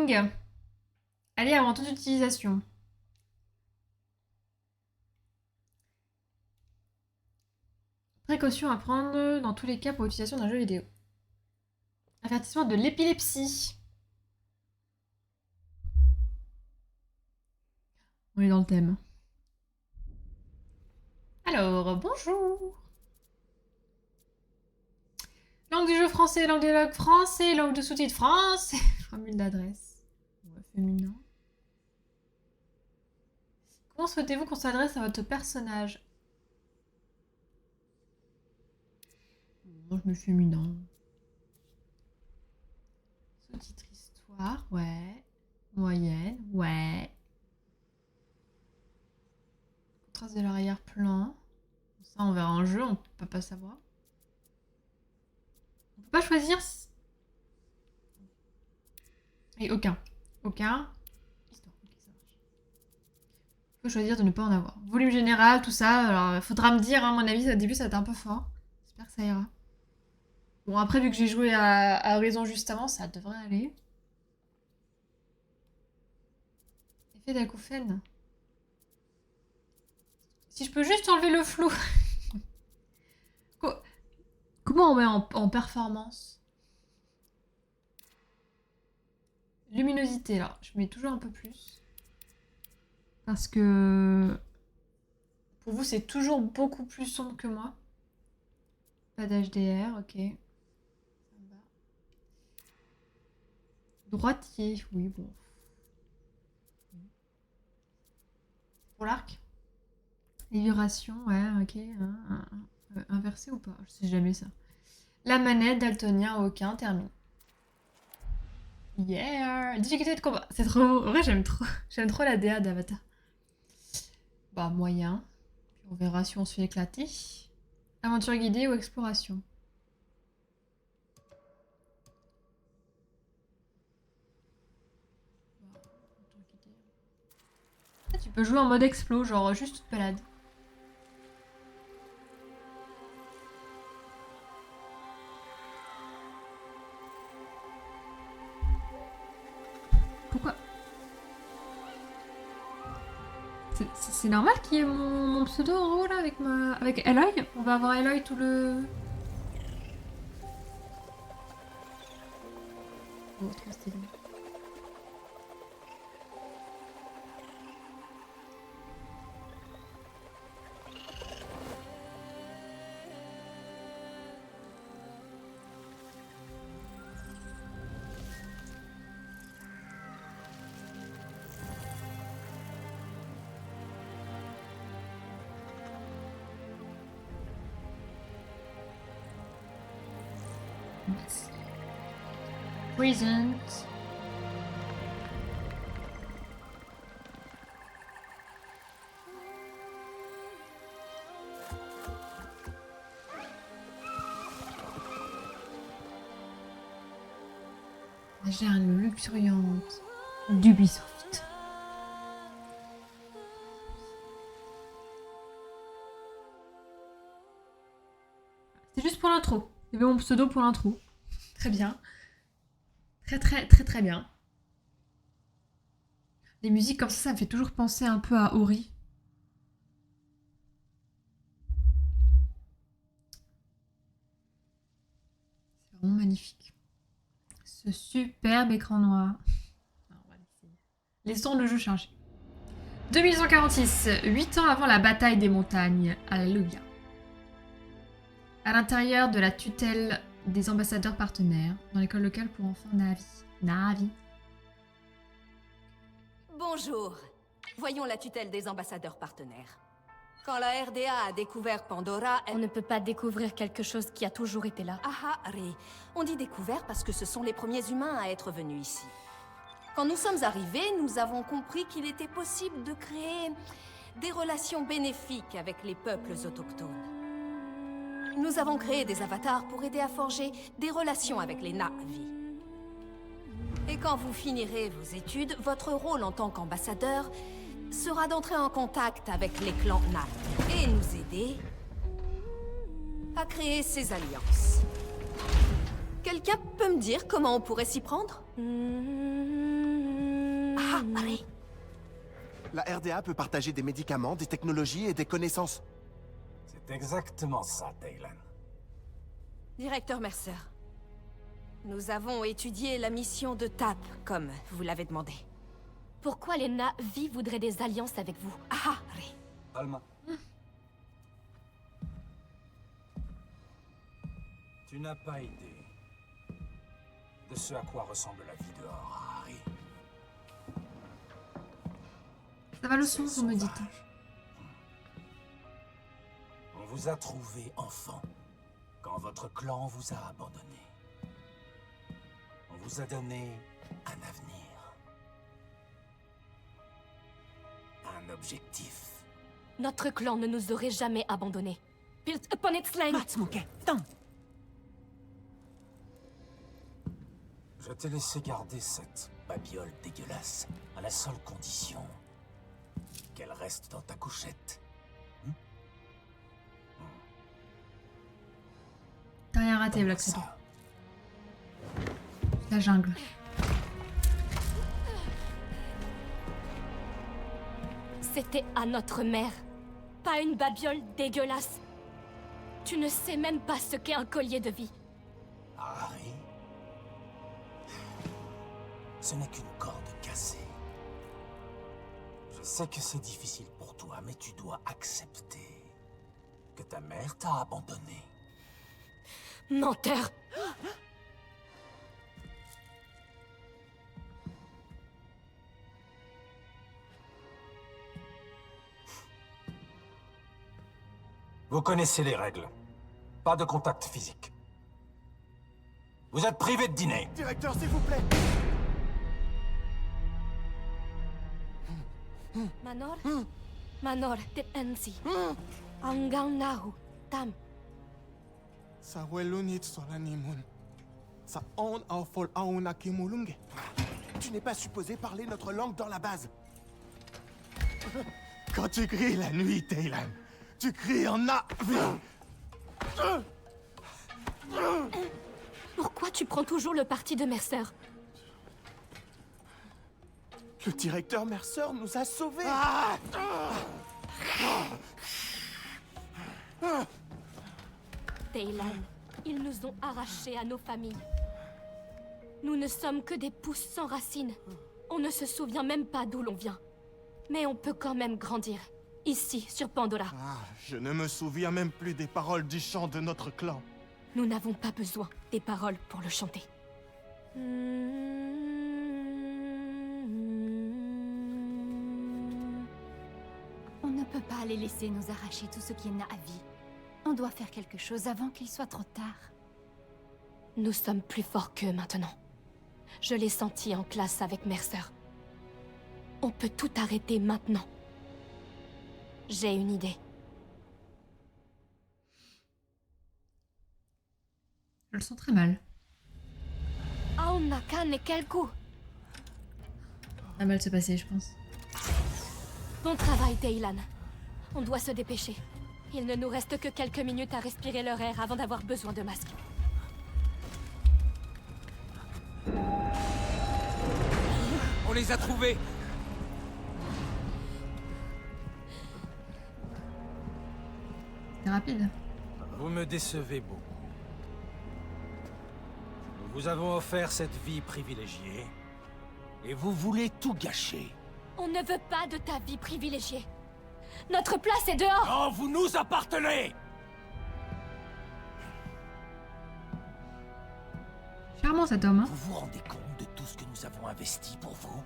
Warning. Allez, avant toute utilisation. Précaution à prendre dans tous les cas pour l'utilisation d'un jeu vidéo. Avertissement de l'épilepsie. On est dans le thème. Alors, bonjour. Langue du jeu français, langue de dialogue français, langue de sous-titres français. Formule d'adresse. Féminin. Comment souhaitez-vous qu'on s'adresse à votre personnage? Moi, je mets féminin. Sous-titre histoire, ouais. Moyenne, ouais. Trace de l'arrière-plan. Ça, on verra en jeu, on peut pas savoir. On peut pas choisir... Et aucun. Aucun. Histoire, ok, ça marche. On peut choisir de ne pas en avoir. Volume général, tout ça, alors faudra me dire, hein, à mon avis, au début, ça va être un peu fort. J'espère que ça ira. Bon, après, vu que j'ai joué à Horizon juste avant, ça devrait aller. Effet d'acouphène. Si je peux juste enlever le flou. Comment on met en performance? Luminosité, là. Je mets toujours un peu plus. Parce que... Pour vous, c'est toujours beaucoup plus sombre que moi. Pas d'HDR, ok. Droitier, oui, bon. Pour l'arc? Les vibrations, ouais, ok. Inversé ou pas? Je sais jamais ça. La manette, daltonien, aucun, termine. Yeah! Difficulté de combat. C'est trop beau. En vrai, j'aime trop. J'aime trop la DA d'Avatar. Bah, moyen. Puis on verra si on se fait éclater. Aventure guidée ou exploration? Ah, tu peux jouer en mode explo, genre juste toute balade. Pourquoi? C'est normal qu'il y ait mon pseudo en haut là avec Eloy? On va avoir Eloy tout le... Oh, trop stylé. Present. J'ai un luxuriante d'Ubisoft. C'est juste pour l'intro. Il y avait mon pseudo pour l'intro. Très bien. Très bien. Les musiques comme ça me fait toujours penser un peu à Ori. C'est vraiment magnifique. Ce superbe écran noir. Laissons le jeu changer. 2146, 8 ans avant la bataille des montagnes. Alléluia. À l'intérieur de la tutelle des ambassadeurs partenaires, dans l'école locale pour enfants Navi. Navi. Bonjour. Voyons la tutelle des ambassadeurs partenaires. Quand la RDA a découvert Pandora, On ne peut pas découvrir quelque chose qui a toujours été là. Ahari. On dit découvert parce que ce sont les premiers humains à être venus ici. Quand nous sommes arrivés, nous avons compris qu'il était possible de créer des relations bénéfiques avec les peuples autochtones. Nous avons créé des avatars pour aider à forger des relations avec les Na'vi. Et quand vous finirez vos études, votre rôle en tant qu'ambassadeur sera d'entrer en contact avec les clans Na'vi et nous aider à créer ces alliances. Quelqu'un peut me dire comment on pourrait s'y prendre? Harry! La RDA peut partager des médicaments, des technologies et des connaissances. C'est exactement ça, Taylan. Directeur Mercer, nous avons étudié la mission de TAP, comme vous l'avez demandé. Pourquoi les Na'vi voudraient des alliances avec vous? Harry! Alma. Tu n'as pas idée de ce à quoi ressemble la vie dehors, Harry. Ça va le son, vous me dites. Sauvage. On vous a trouvé enfant quand votre clan vous a abandonné. On vous a donné un avenir. Un objectif. Notre clan ne nous aurait jamais abandonnés. Built upon its land. Je t'ai laissé garder cette babiole dégueulasse à la seule condition qu'elle reste dans ta couchette. T'as rien raté, Donne-moi Black Shadow. ça. La jungle. C'était à notre mère. Pas une babiole dégueulasse. Tu ne sais même pas ce qu'est un collier de vie. Harry, ce n'est qu'une corde cassée. Je sais que c'est difficile pour toi, mais tu dois accepter que ta mère t'a abandonné. Menteur! Vous connaissez les règles. Pas de contact physique. Vous êtes privé de dîner. Directeur, s'il vous plaît. Manor? Manor, dit ensi. Anggang nahu, tam. Sa welunit solanimun. Sa on au fol auna kimulunge. Tu n'es pas supposé parler notre langue dans la base. Quand tu cries la nuit, Taylan, tu cries en Na'vi. Pourquoi tu prends toujours le parti de Mercer? Le directeur Mercer nous a sauvés. Taylan, ils nous ont arrachés à nos familles. Nous ne sommes que des pousses sans racines. On ne se souvient même pas d'où l'on vient. Mais on peut quand même grandir. Ici, sur Pandora. Je ne me souviens même plus des paroles du chant de notre clan. Nous n'avons pas besoin des paroles pour le chanter. On ne peut pas les laisser nous arracher tout ce qui est Na'vi. On doit faire quelque chose avant qu'il soit trop tard. Nous sommes plus forts qu'eux maintenant. Je l'ai senti en classe avec Mercer. On peut tout arrêter maintenant. J'ai une idée. Je le sens très mal. Aonaka ne quel coup. Ça va mal se passer, je pense. Bon travail, Taylan. On doit se dépêcher. Il ne nous reste que quelques minutes à respirer leur air avant d'avoir besoin de masques. On les a trouvés! C'est rapide. Vous me décevez beaucoup. Nous vous avons offert cette vie privilégiée, et vous voulez tout gâcher. On ne veut pas de ta vie privilégiée. Notre place est dehors. Non, vous nous appartenez! Charmant cet homme, hein. Vous vous rendez compte de tout ce que nous avons investi pour vous?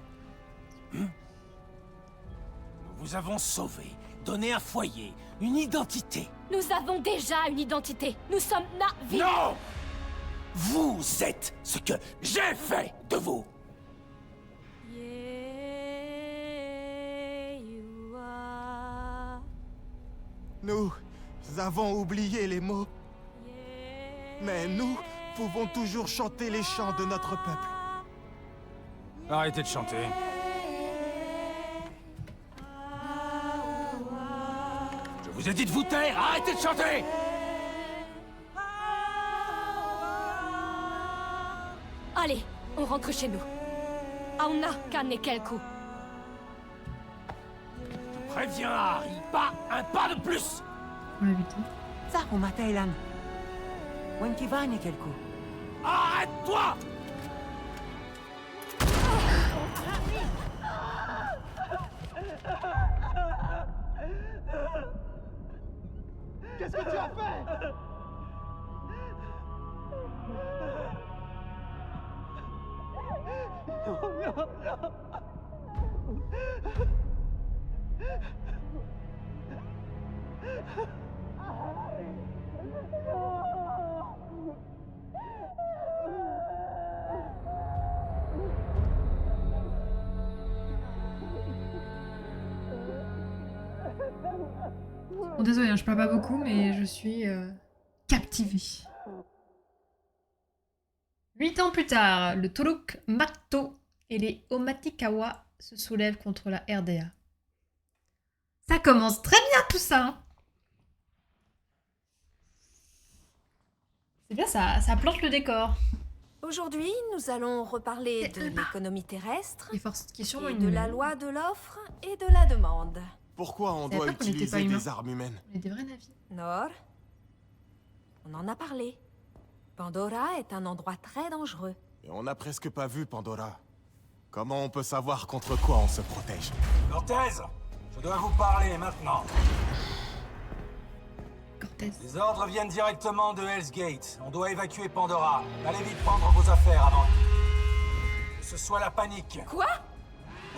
Nous vous avons sauvé, donné un foyer, une identité. Nous avons déjà une identité. Nous sommes Na'vi. Non! Vous êtes ce que j'ai fait de vous! Nous avons oublié les mots, mais nous pouvons toujours chanter les chants de notre peuple. Arrêtez de chanter. Je vous ai dit de vous taire! Arrêtez de chanter! Allez, on rentre chez nous. Auna Kane Kelku. Préviens Harry, pas un pas de plus. On l'a buté. Saku mateilan. Wenki vaine kelku. Arrête-toi! Qu'est-ce que tu as fait? Bon, désolé, hein, je parle pas beaucoup, mais je suis captivée. 8 ans plus tard, le Turuk Makto et les Omatikawa se soulèvent contre la RDA. Ça commence très bien tout ça. Hein. C'est bien, ça plante le décor. Aujourd'hui, nous allons reparler de l'économie terrestre, Les forces qui sont et une de la loi de l'offre et de la demande. Pourquoi on C'est doit pas qu'on était pas utiliser humains. des armes humaines? On est des vrais navires. Nord, on en a parlé. Pandora est un endroit très dangereux. Et on n'a presque pas vu Pandora. Comment on peut savoir contre quoi on se protège? Cortez, je dois vous parler maintenant. Cortez. Les ordres viennent directement de Hell's Gate. On doit évacuer Pandora. Allez vite prendre vos affaires avant que ce soit la panique. Quoi?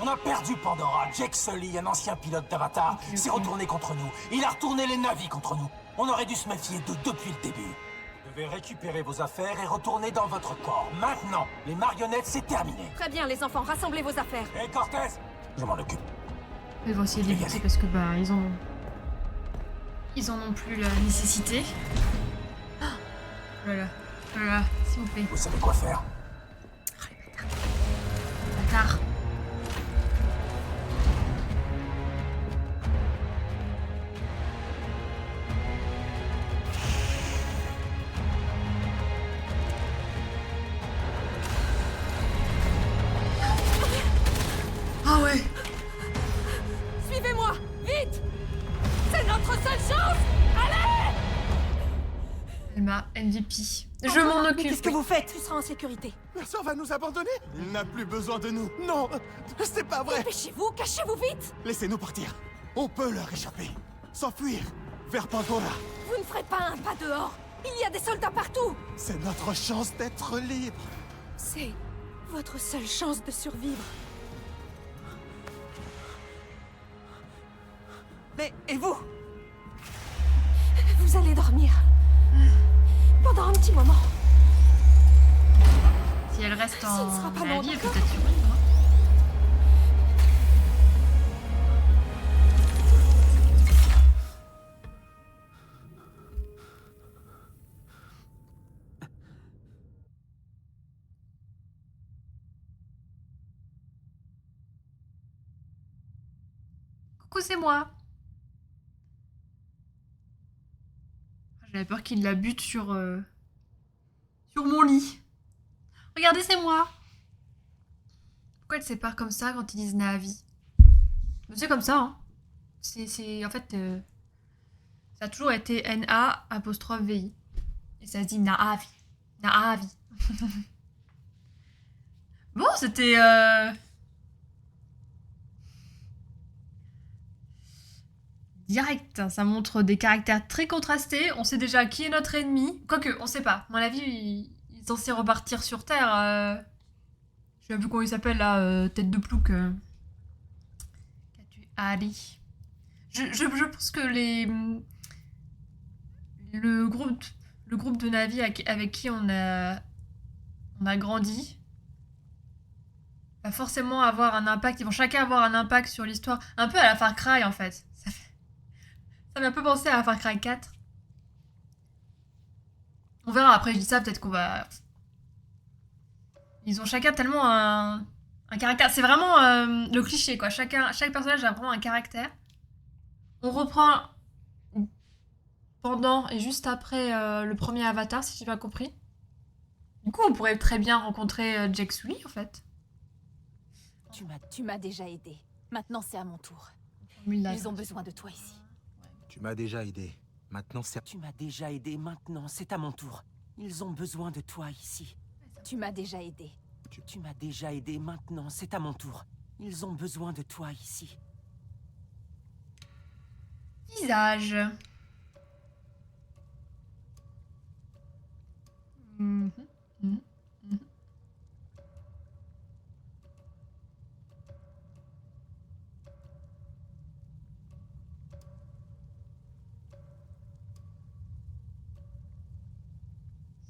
On a perdu Pandora. Jake Sully, un ancien pilote d'Avatar, s'est retourné contre nous. Il a retourné les navis contre nous. On aurait dû se méfier d'eux depuis le début. Vous devez récupérer vos affaires et retourner dans votre corps. Maintenant, les marionnettes, c'est terminé. Très bien, les enfants, rassemblez vos affaires. Hé, Cortez, je m'en occupe. Ils vont essayer de les buter parce que bah ils en ont plus la nécessité. Oh là là, oh là là, s'il vous plaît. Vous savez quoi faire. Bâtard. Ah ouais. Suivez-moi, vite! C'est notre seule chance! Allez! Elle m'a MVP. Je m'en occupe. Qu'est-ce que vous faites? Tu seras en sécurité. La sœur va nous abandonner? Il n'a plus besoin de nous. Non, c'est pas vrai. Dépêchez-vous, cachez-vous vite! Laissez-nous partir. On peut leur échapper. S'enfuir vers Pandora. Vous ne ferez pas un pas dehors! Il y a des soldats partout! C'est notre chance d'être libre. C'est votre seule chance de survivre. Mais, et vous? Vous allez dormir. Pendant un petit moment. Si elle reste Ce ne en sera pas la long, vie, elle peut d'accord? être survivre. Hein. Coucou, c'est moi. J'avais peur qu'il la bute sur mon lit. Regardez, c'est moi. Pourquoi elle sépare comme ça quand ils disent Na'vi? C'est comme ça, hein. C'est en fait, ça a toujours été N-A''vi. Et ça se dit Na'vi. Na'vi. Bon, c'était... direct, ça montre des caractères très contrastés. On sait déjà qui est notre ennemi. Quoique, on sait pas. À mon avis, il est censé repartir sur Terre. Je sais plus comment il s'appelle là, tête de plouc. Qu'a tué Ali. Je pense que le groupe de Na'vi avec qui on a grandi va forcément avoir un impact. Ils vont chacun avoir un impact sur l'histoire. Un peu à la Far Cry en fait. Ça m'a un peu pensé à Far Cry 4. On verra, après je dis ça, peut-être qu'on va... Ils ont chacun tellement un caractère. C'est vraiment le cliché, quoi. Chaque personnage a vraiment un caractère. On reprend pendant et juste après le premier Avatar, si j'ai bien compris. Du coup, on pourrait très bien rencontrer Jake Sully, en fait. Tu m'as déjà aidé. Maintenant, c'est à mon tour. Ils ont besoin de toi ici. Tu m'as déjà aidé. Maintenant, c'est... Tu m'as déjà aidé, maintenant c'est à mon tour. Ils ont besoin de toi ici. Tu m'as déjà aidé. Tu m'as déjà aidé, maintenant c'est à mon tour. Ils ont besoin de toi ici. Visage. Mhm, mhm, mhm.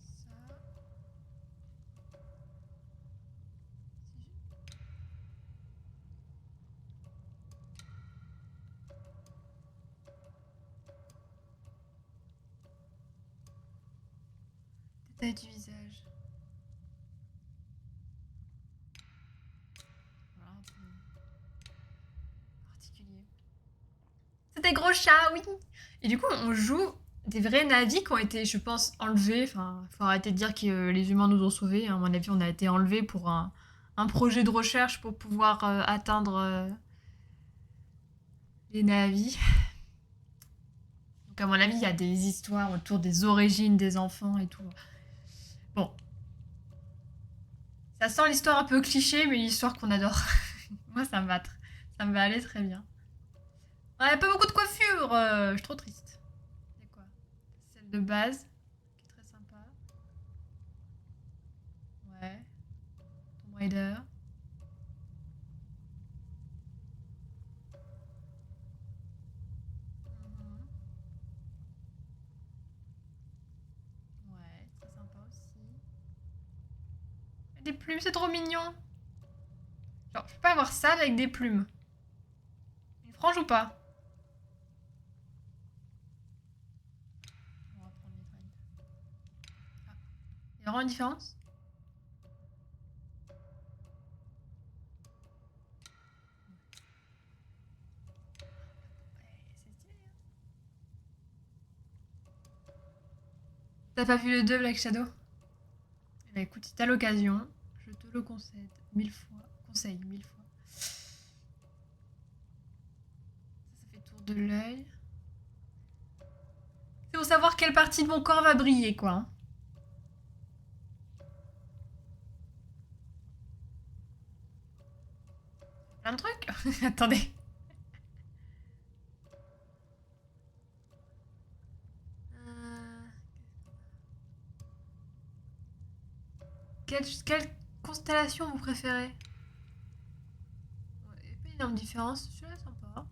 Ça. Détail du visage. Voilà, un peu particulier. C'est des gros chats, oui. Et du coup, on joue des vrais navis qui ont été, je pense, enlevés. Enfin, faut arrêter de dire que les humains nous ont sauvés. À mon avis, on a été enlevés pour un projet de recherche pour pouvoir atteindre les navis. Donc à mon avis, il y a des histoires autour des origines des enfants et tout. Bon. Ça sent l'histoire un peu cliché, mais l'histoire qu'on adore. Moi, ça me va. Ça me va aller très bien. Il n'y a pas beaucoup de coiffure. Je suis trop triste. C'est quoi? Celle de base, qui est très sympa. Ouais. Tomb Raider. Mhm. Ouais, très sympa aussi. Des plumes, c'est trop mignon. Genre, je peux pas avoir ça avec des plumes. Une frange ou pas? On va prendre les trains. Ah. Il y a vraiment une différence? Ouais, c'est stylé, hein. T'as pas vu le 2 Black Shadow? Eh ben, écoute, si t'as l'occasion, je te le concède 1000 fois. Conseille 1000 fois. Ça fait tour de l'œil. C'est pour savoir quelle partie de mon corps va briller, quoi. Hein. Plein de trucs. Attendez. Quelle constellation vous préférez? Il n'y a pas une énorme différence. Celui-là est sympa.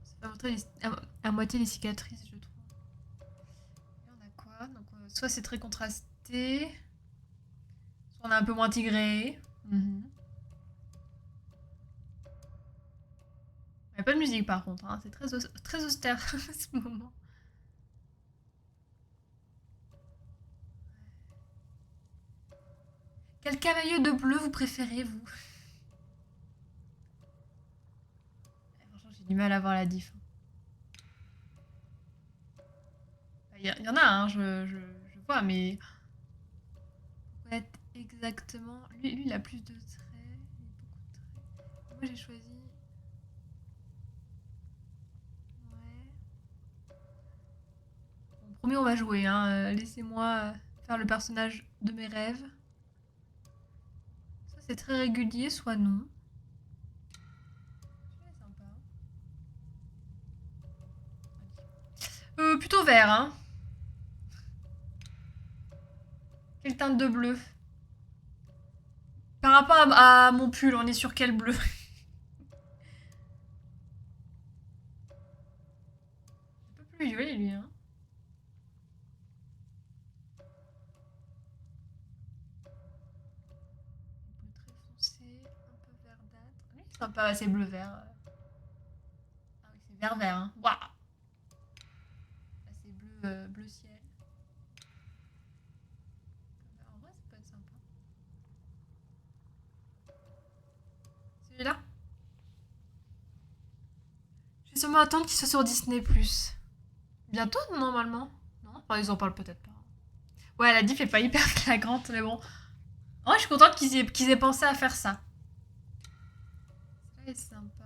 Ça fait montrer à moitié les cicatrices, je trouve. Et on a quoi? Donc, soit c'est très contrasté, soit on est un peu moins tigré. Mhm. Il n'y a pas de musique par contre, hein. C'est très austère à ce moment. Quel cavalier de bleu vous préférez, vous? Franchement, j'ai du mal à voir la diff. Il y en a, hein, je vois, mais... Pour être exactement... Lui, il a plus de traits. Il a beaucoup de traits. Moi, j'ai choisi... Bon, promis, on va jouer, hein. Laissez-moi faire le personnage de mes rêves. Ça, c'est très régulier, soit non. C'est sympa. Plutôt vert, hein. Quelle teinte de bleu? Par rapport à mon pull, on est sur quel bleu? Un peu plus joli, lui, hein. Bleu très foncé, un peu verdâtre. Lui, c'est sympa, c'est bleu-vert. Ah oui, c'est vert-vert, hein. Waouh! Là, c'est bleu ciel. En vrai, ça peut être sympa. Celui-là? Je vais sûrement attendre qu'il soit sur Disney+. Bientôt, normalement? Non? Enfin, ils en parlent peut-être pas. Ouais, la diff est pas hyper flagrante, mais bon. Oh, je suis contente qu'ils aient pensé à faire ça. Ça est sympa.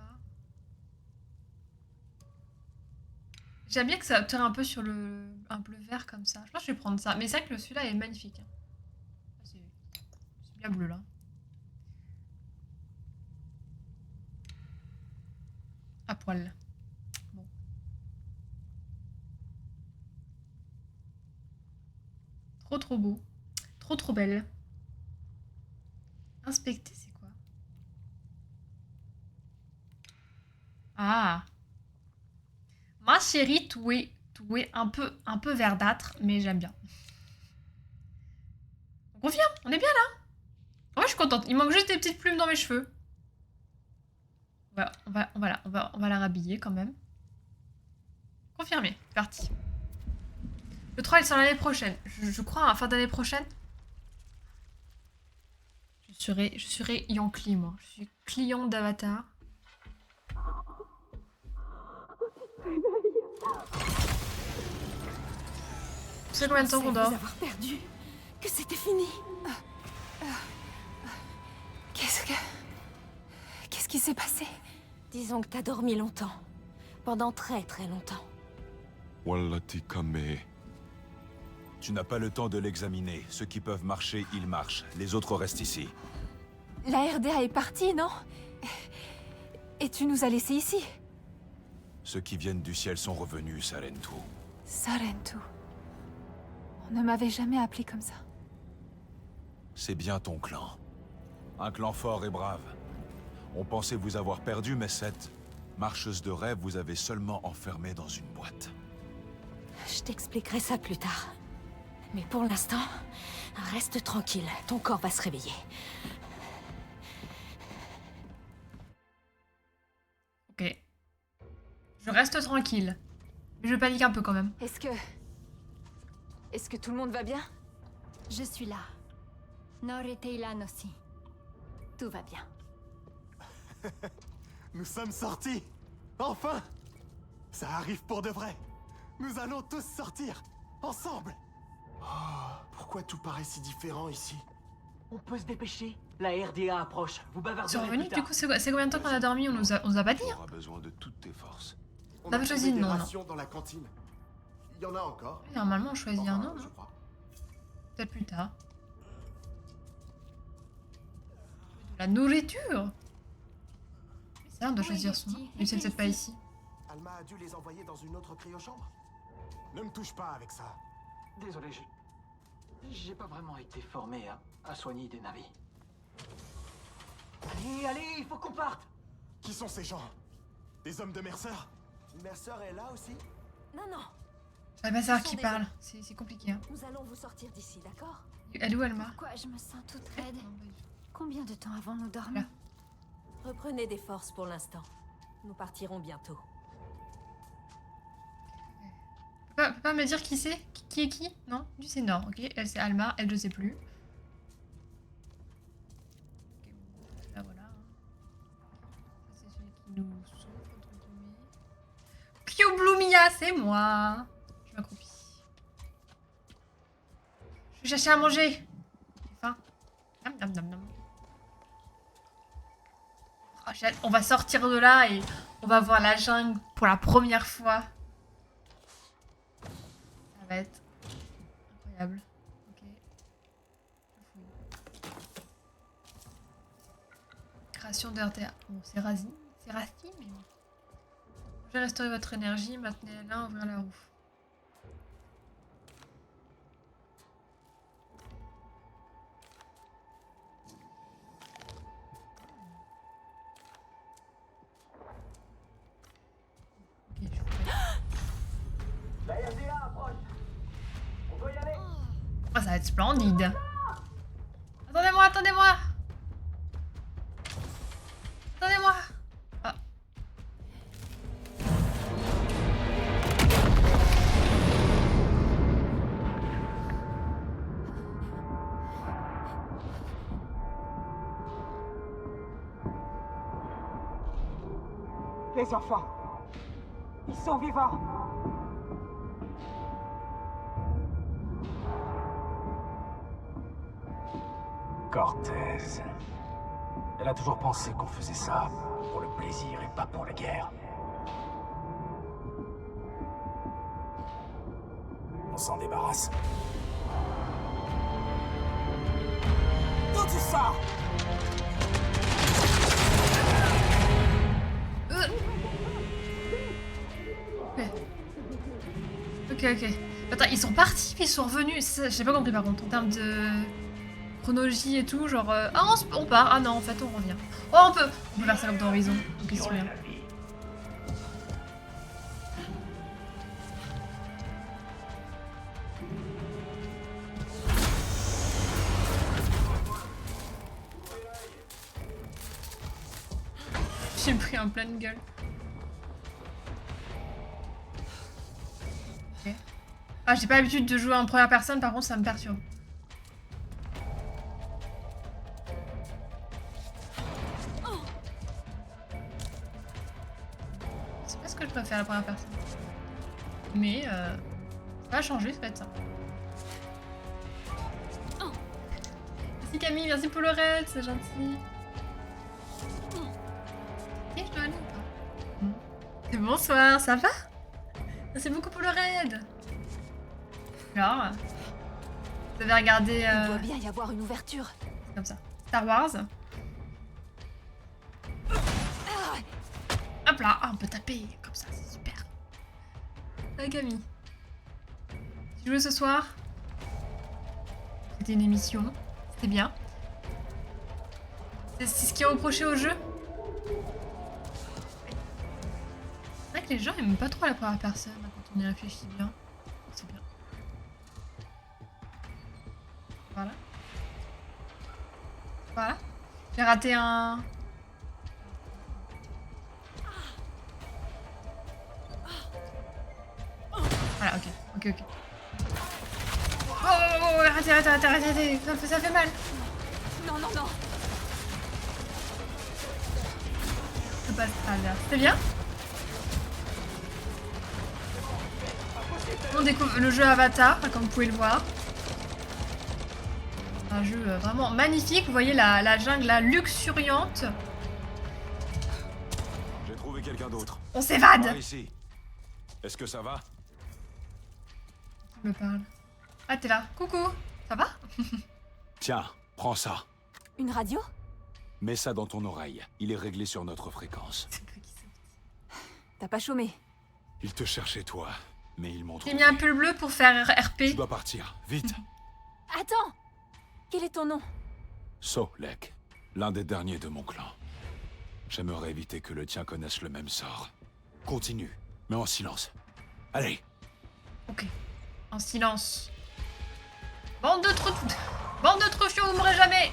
J'aime bien que ça tire un peu sur un bleu vert comme ça. Je pense que je vais prendre ça. Mais c'est vrai que celui-là est magnifique. Hein. C'est bien bleu là. À poil. Bon. Trop beau. Trop belle. Inspecter, c'est quoi? Ah. Ma chérie, tout est un peu verdâtre, mais j'aime bien. On confirme, on est bien là. Ouais, je suis contente. Il manque juste des petites plumes dans mes cheveux. On va la rhabiller quand même. Confirmé, c'est parti. Le 3, il sort l'année prochaine. Je crois à la fin d'année prochaine. Je serai Yankee, moi. Je suis client d'Avatar. C'est combien de temps qu'on dort? Avoir perdu, que c'était fini. Qu'est-ce qui s'est passé? Disons que t'as dormi longtemps. Pendant très longtemps. Wallati Kame. Tu n'as pas le temps de l'examiner. Ceux qui peuvent marcher, ils marchent. Les autres restent ici. La RDA est partie, non? Et tu nous as laissés ici? Ceux qui viennent du ciel sont revenus, Sarentu. Sarentu. On ne m'avait jamais appelé comme ça. C'est bien ton clan. Un clan fort et brave. On pensait vous avoir perdu, mais cette marcheuse de rêve vous avait seulement enfermé dans une boîte. Je t'expliquerai ça plus tard. Mais pour l'instant, reste tranquille. Ton corps va se réveiller. Ok. Je reste tranquille. Mais je panique un peu quand même. Est-ce que tout le monde va bien? Je suis là. Nor et Teylan aussi. Tout va bien. Nous sommes sortis. Enfin. Ça arrive pour de vrai. Nous allons tous sortir. Ensemble. Oh, pourquoi tout paraît si différent ici? On peut se dépêcher. La RDA approche. Vous C'est bavarderez revenu, plus du tard. coup, c'est combien de temps qu'on a dormi? On nous a pas dit. Tu Hein. auras besoin de toutes tes forces. On T'avais a choisi trouvé des non, non. rations dans la cantine. Il y en a encore. Normalement, on choisit un Enfin, nom, je non? crois. Peut-être plus tard. De la nourriture. C'est ça, on doit choisir son nom. Mais c'est peut-être pas ici. Alma a dû les envoyer dans une autre cryochambre. Ne me touche pas avec ça. Désolé, j'ai pas vraiment été formé à soigner des navires. Allez, il faut qu'on parte. Qui sont ces gens? Des hommes de Mercer? Mercer est là aussi? Non. Elle va savoir qui parle. C'est compliqué. Hein. Nous allons vous sortir d'ici, d'accord? Elle est où, Alma? Pourquoi je me sens toute raide? Non, pas du tout. Combien de temps avant nous dormir? Là. Reprenez des forces pour l'instant. Nous partirons bientôt. Peut pas me dire qui c'est? Qui est qui? Non? Lui, c'est Nord, ok? Elle, c'est Alma. Elle, je sais plus. Ok, bon, là, voilà. Ça, c'est celui qui nous sauve, entre guillemets. Kyublumia, c'est moi! Je m'accroupis. Je vais chercher à manger. J'ai faim. Nam, nam, nam, nam. Oh, on va sortir de là et on va voir la jungle pour la première fois. Ça va être incroyable. Ok. Création de RTA. Bon, c'est Razi. C'est Razi, mais bon. Je vais restaurer votre énergie. Maintenez-la, ouvrir la roue. Ok, je fais. La RDA approche. On peut y aller. Oh, ça va être splendide. Attendez-moi, attendez-moi. Attendez-moi. Ah. Les enfants, ils sont vivants. Cortez. Elle a toujours pensé qu'on faisait ça pour le plaisir et pas pour la guerre. On s'en débarrasse. D'où tu sors? Ok. Attends, ils sont partis, puis ils sont revenus. J'ai pas compris par contre, en termes de chronologie et tout, genre... Ah, on part. Ah non, en fait, on revient. Oh, on peut faire ça comme dans Horizon. Ok, super. J'ai pris un pleine gueule. Ok. Ah, j'ai pas l'habitude de jouer en première personne, par contre ça me perturbe. C'est pas ce que je préfère la première personne. Mais ça va changer, ça va être ça. Merci Camille, merci pour le raid, c'est gentil. Et je dois aller ou pas? Bonsoir, ça va? Merci beaucoup pour le raid. Alors, vous avez regardé... Il doit bien y avoir une ouverture. Comme ça. Star Wars. Hop là, ah, on peut taper comme ça, c'est super. La Camille. Tu jouais ce soir? C'était une émission. C'était bien. C'est ce qui est reproché au jeu. C'est vrai que les gens aiment pas trop la première personne quand on y réfléchit bien. C'est bien. Voilà. Voilà. J'ai raté un... Voilà, ok. Oh, arrêtez, ça fait mal. Non. Je passe à là. C'était bien. On découvre le jeu Avatar, comme vous pouvez le voir. Un jeu vraiment magnifique. Vous voyez la jungle, la luxuriante. J'ai trouvé quelqu'un d'autre. On s'évade. Par ici. Est-ce que ça va? Tu me parles. Ah, t'es là. Coucou. Ça va? Tiens, prends ça. Une radio? Mets ça dans ton oreille. Il est réglé sur notre fréquence. T'as pas chômé? Il te cherchait toi, mais ils m'ont J'ai trouvé. mis un pull bleu pour faire RP. Tu dois partir, vite. Attends! Quel est ton nom? Solek, l'un des derniers de mon clan. J'aimerais éviter que le tien connaisse le même sort. Continue, mais en silence. Allez. Ok. En silence. Bande de trufions, vous mourrez jamais.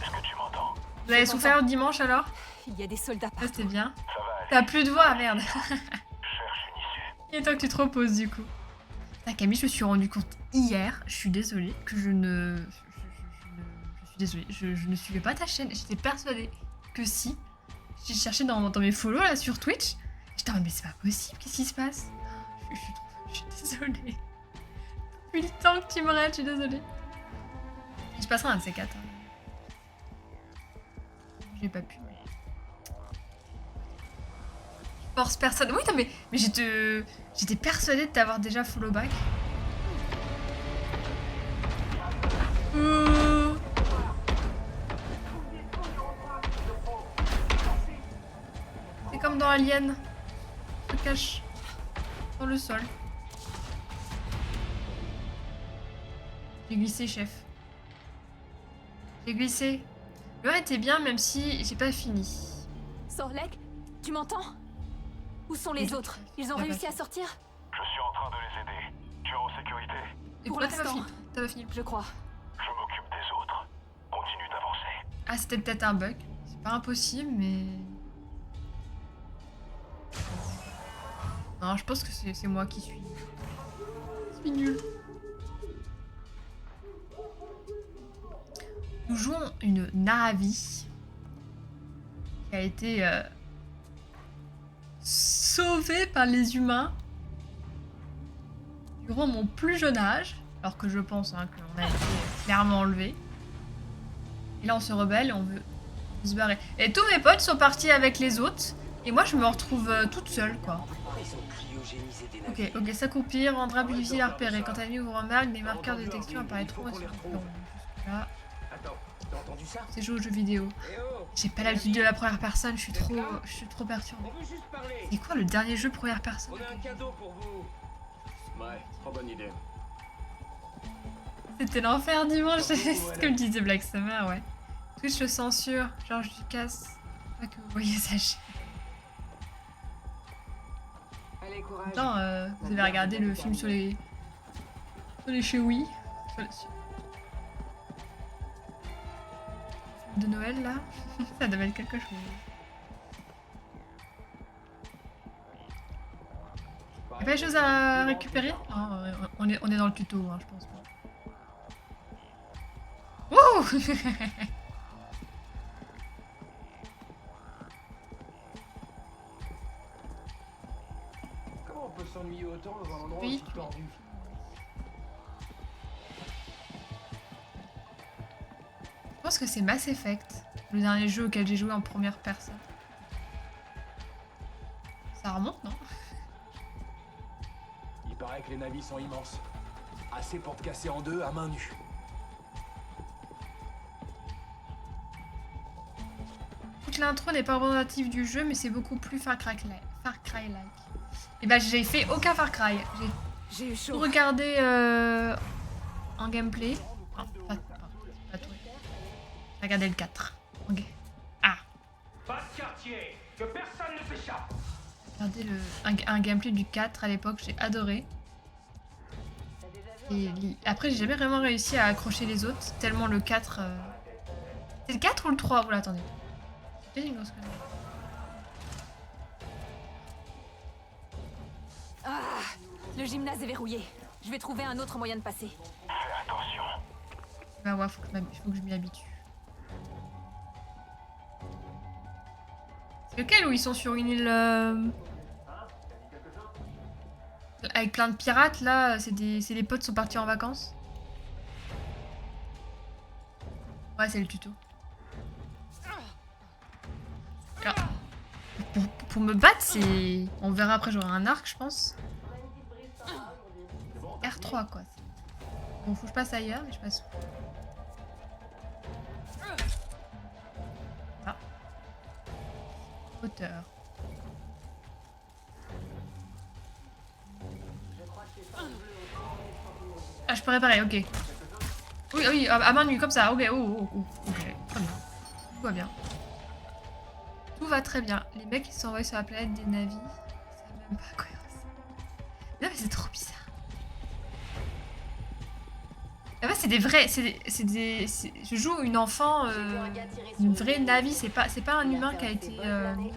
Est-ce que tu m'entends? Vous avez souffert le dimanche alors? Il y a des soldats Ça partout. c'était bien. Ça va aller. T'as plus de voix, merde. Cherche une issue. Il est temps que tu te reposes du coup. Ah, Camille, je me suis rendu compte hier, je suis désolée, que je suis désolée, je ne suivais pas ta chaîne. J'étais persuadée que si. J'ai cherché dans mes follow là sur Twitch. J'étais en mode mais c'est pas possible, qu'est-ce qui se passe? Je suis désolée. Depuis le temps que tu me raides, je suis désolée. Je passerai un de ces quatre. J'ai pas pu. Je force personne. Oui, non, mais j'étais persuadée de t'avoir déjà follow back. C'est comme dans Alien. Je me cache dans le sol. J'ai glissé, chef. J'ai glissé. Le 1 était bien, même si j'ai pas fini. Solek, tu m'entends? Où sont les autres? Ils ont réussi à sortir? Je suis en train de les aider. Tu es en sécurité? Et Pour pourquoi t'as pas l'instant. fini? T'as pas fini? Je crois. Je m'occupe des autres. Continue d'avancer. Ah, c'était peut-être un bug. C'est pas impossible, mais... Non, je pense que c'est moi qui suis... Je suis nulle. Nous jouons une Na'vi qui a été sauvée par les humains durant mon plus jeune âge, alors que je pense qu'on a été clairement enlevé. Et là, on se rebelle et on veut se barrer. Et tous mes potes sont partis avec les autres. Et moi, je me retrouve toute seule, quoi. Ok, s'accroupir, rendra plus difficile à repérer. Quant à lui, vous remarquez, des marqueurs de détection apparaîtront et se retrouveront. Là. C'est jouer aux jeux vidéo. J'ai pas l'habitude de la première personne, je suis trop perturbée. C'est quoi le dernier jeu première personne? C'était l'enfer dimanche, c'est ce que me disait Black Summer, ouais. Twitch le censure, Georges Lucas. Pas que vous voyez ça. Attends, vous avez regardé le film sur les chewis de Noël là? Ça devait être quelque chose. Y'a pas des choses à récupérer? Oh, on est dans le tuto, hein, je pense pas. Wouh. Comment on peut s'ennuyer autant dans un endroit Oui. aussi tordu? Je pense que c'est Mass Effect, le dernier jeu auquel j'ai joué en première personne. Ça remonte, non? Il paraît que les navires sont immenses. Assez pour te casser en deux à main nue. Toute l'intro n'est pas représentative du jeu, mais c'est beaucoup plus Far Cry-like. Et bah j'ai fait aucun Far Cry. J'ai eu chaud. Regardé en gameplay. Oh, pas tout. J'ai regardé le 4. Ok. Ah. Pas de quartier, que personne ne s'échappe. Regardé un gameplay du 4 à l'époque, j'ai adoré. Et après j'ai jamais vraiment réussi à accrocher les autres, tellement le 4... C'est le 4 ou le 3? Vous l'attendez. Ah, le gymnase est verrouillé. Je vais trouver un autre moyen de passer. Attention. Bah ouais, faut que je m'y habitue. C'est lequel où ils sont sur une île avec plein de pirates là? C'est les potes sont partis en vacances? Ouais, c'est le tuto. Alors, pour me battre, c'est... On verra après, j'aurai un arc, je pense. R3, quoi. Bon, faut que je passe ailleurs, mais je passe... Ah. Hauteur. Ah, je peux réparer, ok. Oui, à main nue, comme ça, ok, ok, très bien. Tout va bien. Tout va très bien. Les mecs qui sont envoyés sur la planète des navires, c'est même pas à quoi ils ressemblent. Non mais c'est trop bizarre. En fait c'est des vrais, je joue une enfant, une vraie Navi, c'est pas un humain qui a été mis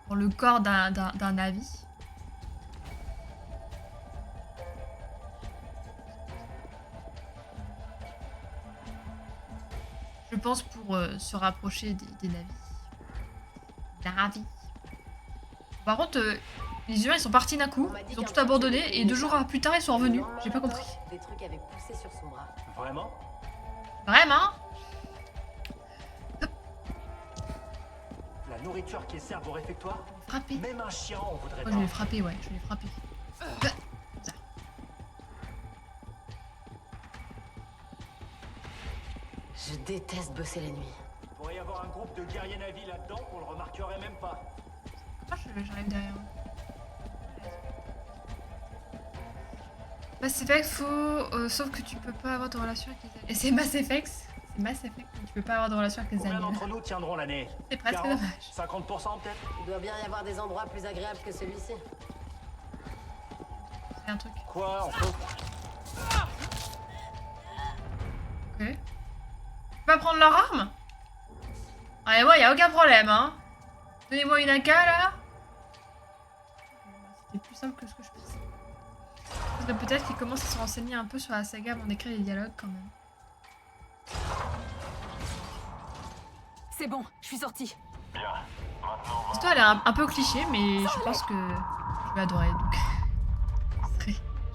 dans le corps d'un Navi. Je pense pour se rapprocher des navis. Par contre, les humains ils sont partis d'un coup, ils ont tout abandonné et 2 jours plus tard ils sont revenus. J'ai pas compris. Des trucs avaient poussé sur son bras. Vraiment? Vraiment? La nourriture qui est serve au réfectoire? Frapper. Même un chien, on voudrait Moi pas. je l'ai frappé, ouais, je l'ai frappé. Ça. Je déteste bosser la nuit. Il pourrait y avoir un groupe de guerriers navis là-dedans qu'on le remarquerait même pas. J'arrive derrière. Mass Effect, faut... sauf que tu peux pas avoir de relation avec les aliens. Et c'est Mass Effect, tu peux pas avoir de relation avec les Combien aliens. d'entre nous tiendront l'année? C'est presque 40, dommage. 50% peut-être? Il doit bien y avoir des endroits plus agréables que celui-ci. C'est un truc. Quoi, on peut... Ok. Tu peux pas prendre leur arme? Allez, moi, y a aucun problème, hein. Donnez-moi une AK, là. C'était plus simple que ce que je pensais. Peut-être qu'ils commencent à se renseigner un peu sur la saga avant d'écrire les dialogues, quand même. C'est bon, je suis sortie. L'histoire, elle est un peu cliché, mais je pense que je vais adorer, donc...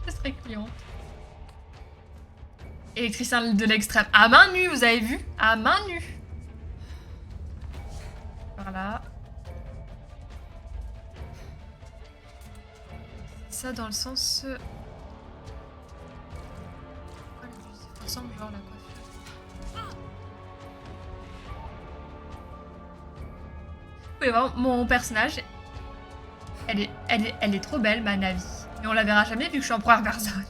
je serai cliente. électricien de l'extrême. À main nue, vous avez vu? À main nue. Par là. Ça dans le sens... Ça ressemble genre la coiffure. Oui, vraiment, mon personnage... Elle est trop belle, ma Navi. Mais on la verra jamais vu que je suis en première personne.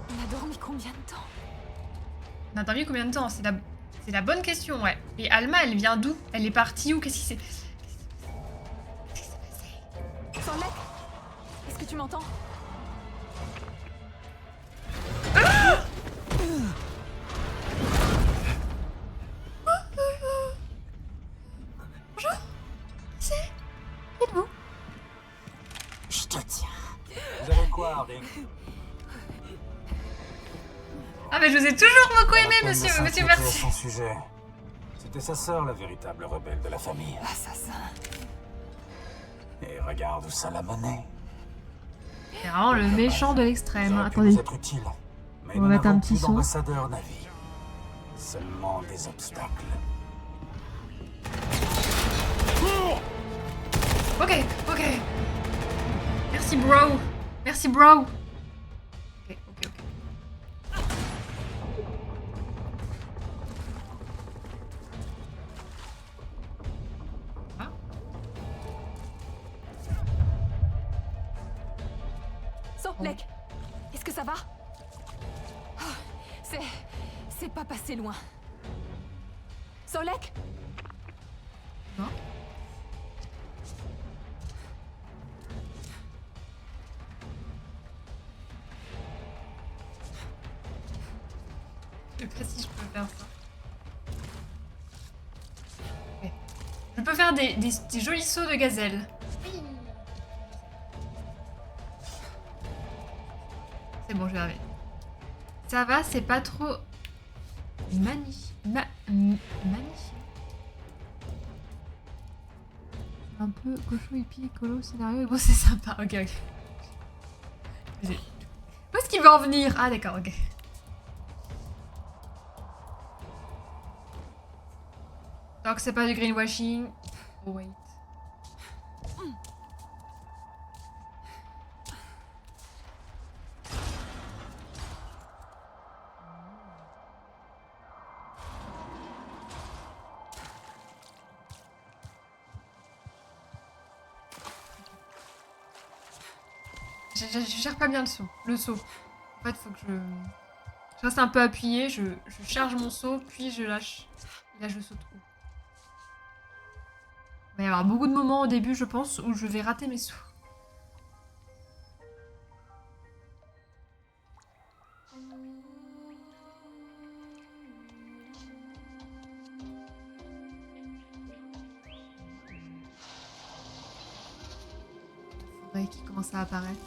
On a dormi combien de temps? On a dormi combien de temps? C'est la bonne question, ouais. Et Alma, elle vient d'où? Elle est partie où? Qu'est-ce qui s'est passé? Sorlek, est-ce que tu m'entends? Bonjour. C'est vous? Je te tiens. Vous avez quoi, Hardy? Ah mais je vous ai toujours beaucoup aimé, monsieur merci. Son sujet. C'était sa sœur, la véritable rebelle de la famille. Assassin. Et regarde où ça l'a mené. C'est vraiment le méchant de l'extrême. Ça aurait pu Attendez. nous être utile, mais On va nous mettre un n'avons petit plus son. d'ambassadeur Navi. Seulement des obstacles. Ok, ok. Merci bro. Merci bro. Ok. Ah. Sorlek, est-ce que ça va? Oh, c'est pas passé loin. Sorlek? Non. Je sais pas si je peux faire ça. Ok. Je peux faire des jolis sauts de gazelle. C'est bon, je vais arriver. Ça va, c'est pas trop... magnifique. Un peu cochon, hippie, écolo, scénario, et bon, c'est sympa. Ok. Où est-ce qu'il veut en venir? Ah, d'accord, ok. Donc, c'est pas du greenwashing. Oh, wait. Je gère pas bien le saut. En fait, faut que je reste un peu appuyé, je charge mon saut, puis je lâche. Et là, je saute haut. Il va y avoir beaucoup de moments au début, je pense, où je vais rater mes sauts. Forêt qui commence à apparaître.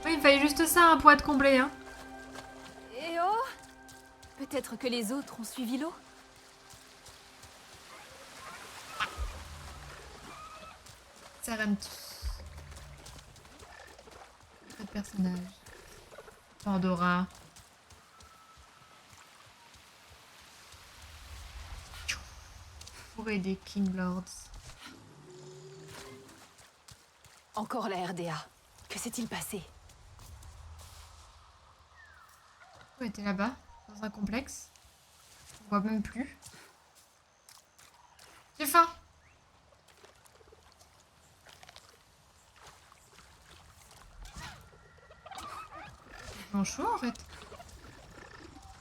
Oui, il fallait juste ça hein, pour être comblé. Hein. Et oh! Peut-être que les autres ont suivi l'eau? Sarentus. Pas de personnage. Pandora. Forêt des King Lords. Encore la RDA. Que s'est-il passé? On était là-bas, dans un complexe. On voit même plus. J'ai faim. C'est chaud en fait.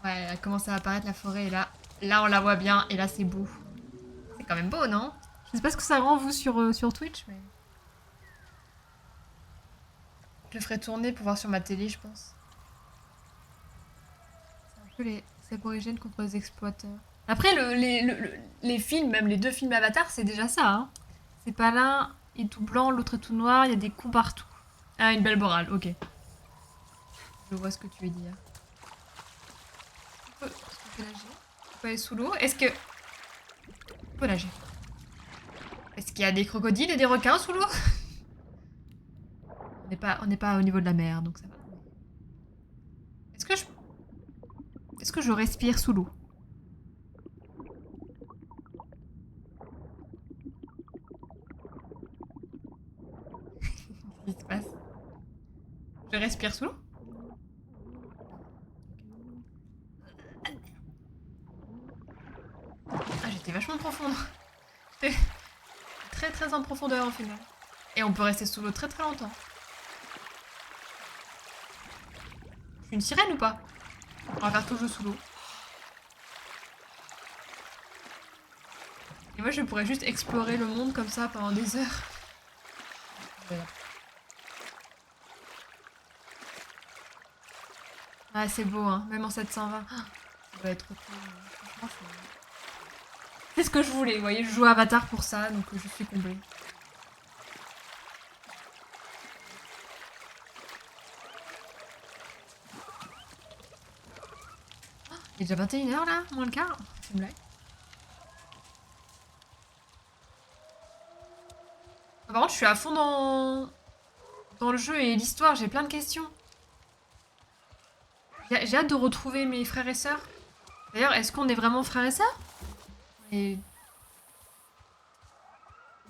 Ouais, elle commence à apparaître la forêt et là on la voit bien et là c'est beau. C'est quand même beau, non? Je sais pas ce que ça rend vous sur Twitch, mais... Je le ferai tourner pour voir sur ma télé, je pense. C'est un peu les aborigènes contre les exploiteurs. Après, les films, même les 2 films Avatar, c'est déjà ça. Hein. C'est pas l'un est tout blanc, l'autre est tout noir, il y a des coups partout. Ah, une belle morale, ok. Je vois ce que tu veux dire. Est-ce qu'on peut nager? On peut aller sous l'eau? Est-ce que... On peut nager. Est-ce qu'il y a des crocodiles et des requins sous l'eau? On n'est pas au niveau de la mer, donc ça va. Est-ce que je respire sous l'eau? Qu'est-ce qui se passe? Je respire sous l'eau? Ah, j'étais vachement profonde. J'étais très très en profondeur au final. Et on peut rester sous l'eau très très longtemps. Je suis une sirène ou pas? On va faire tout le jeu sous l'eau. Et moi je pourrais juste explorer le monde comme ça pendant des heures. Voilà. Ah c'est beau hein, même en 720. Ah, ça doit être trop cool. Franchement c'est ce que je voulais, vous voyez, je joue à Avatar pour ça, donc je suis comblée. Il est déjà 21h là, moins le quart. C'est une blague. Par contre, je suis à fond dans le jeu et l'histoire, j'ai plein de questions. J'ai hâte de retrouver mes frères et sœurs. D'ailleurs, est-ce qu'on est vraiment frères et sœurs? Et...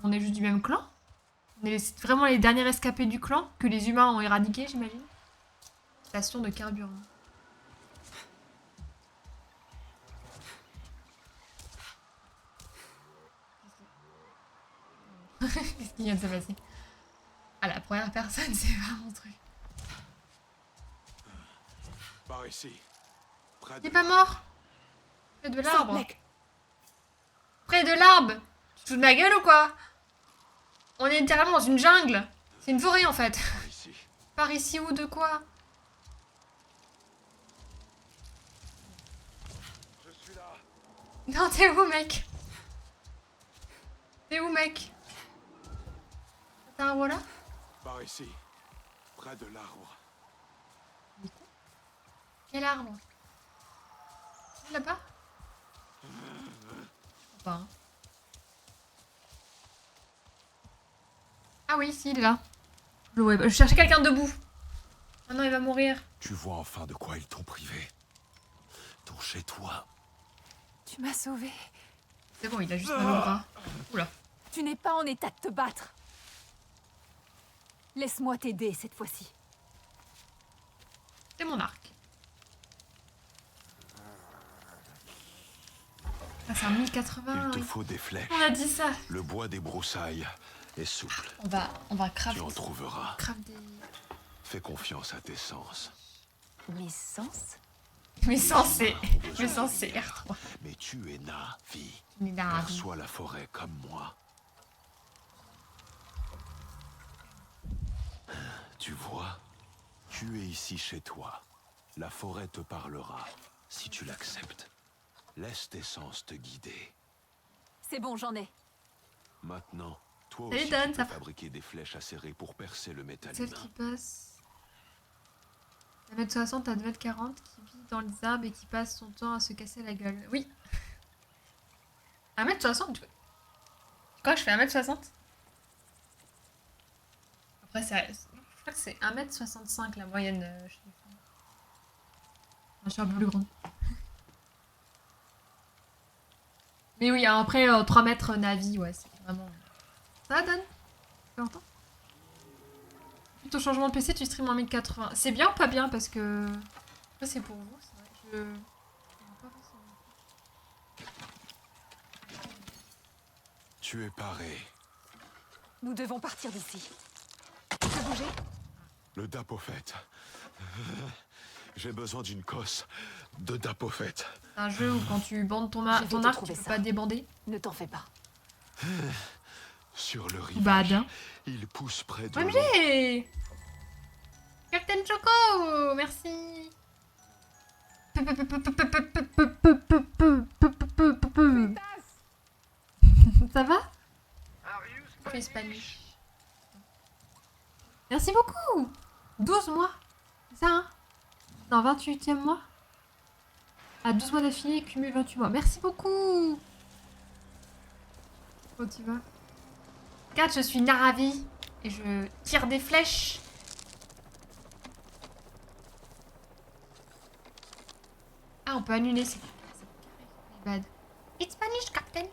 On est juste du même clan? On est vraiment les derniers rescapés du clan que les humains ont éradiqués, j'imagine. Station de carburant. Qu'est-ce qui vient de se passer? Ah, la première personne, c'est pas mon truc. Par ici. Il est pas mort? Près de l'arbre. Près de l'arbre. Tu te fous de ma gueule ou quoi? On est littéralement dans une jungle. C'est une forêt en fait. Par ici. Par ici ou de quoi? Je suis là. Non, t'es où, mec? T'es où, mec? T'as un rôle là? Par ici. Près de l'arbre. Quel arbre? Là-bas? Pas. Hein. Ah oui, si, il est là. Je cherchais quelqu'un debout. Ah non, il va mourir. Tu vois enfin de quoi ils t'ont privé. Ton chez-toi. Tu m'as sauvé. C'est bon, il a juste mal au bras. Oula. Tu n'es pas en état de te battre. Laisse-moi t'aider cette fois-ci. C'est mon arc. Ah, c'est un 1080. Il te oui. faut des flèches. On a dit ça. Le bois des broussailles est souple. On va craft. Tu en trouveras. Craft des... Fais confiance à tes sens. Mes sens? Mais censé R3. Mais tu es Na'vi. Mais Na'vi. Perçois la forêt comme moi. Tu vois, tu es ici chez toi. La forêt te parlera, si tu l'acceptes. Laisse tes sens te guider. C'est bon, j'en ai. Maintenant, toi Salut, aussi Dan, tu ça peux fabriquer des flèches acérées pour percer le métal Celle humain. qui passe 1m60 à 2m40, qui vit dans les arbres et qui passe son temps à se casser la gueule. Oui. 1m60 tu crois que je fais 1m60? Après, je crois que c'est 1m65 la moyenne chez les femmes. Je suis un peu plus grande. Mais oui, après 3 mètres Na'vi, ouais, c'est vraiment... Ça va, Dan? Ça fait longtemps? Suite au changement de PC, tu stream en 1080. C'est bien ou pas bien? Parce que... Ça, c'est pour vous, c'est vrai. Tu es paré. Nous devons partir d'ici. Tu peux bouger? Le Dapophète. J'ai besoin d'une cosse de Dapophète. C'est un jeu où quand tu bandes ton arc, tu peux pas débander. Ne t'en fais pas. Sur le rivage, Bad. il pousse près de OMG! Captain Choco, merci. Ça va? Je fais Spanish. Merci beaucoup. 12 mois. C'est ça, hein? Non, 28e mois. À 12 mois d'affilée, cumule 28 mois. Merci beaucoup. Où tu vas? 4, je suis Naravi. Et je tire des flèches. Ah, on peut annuler ces... bad. It's Spanish, Captain.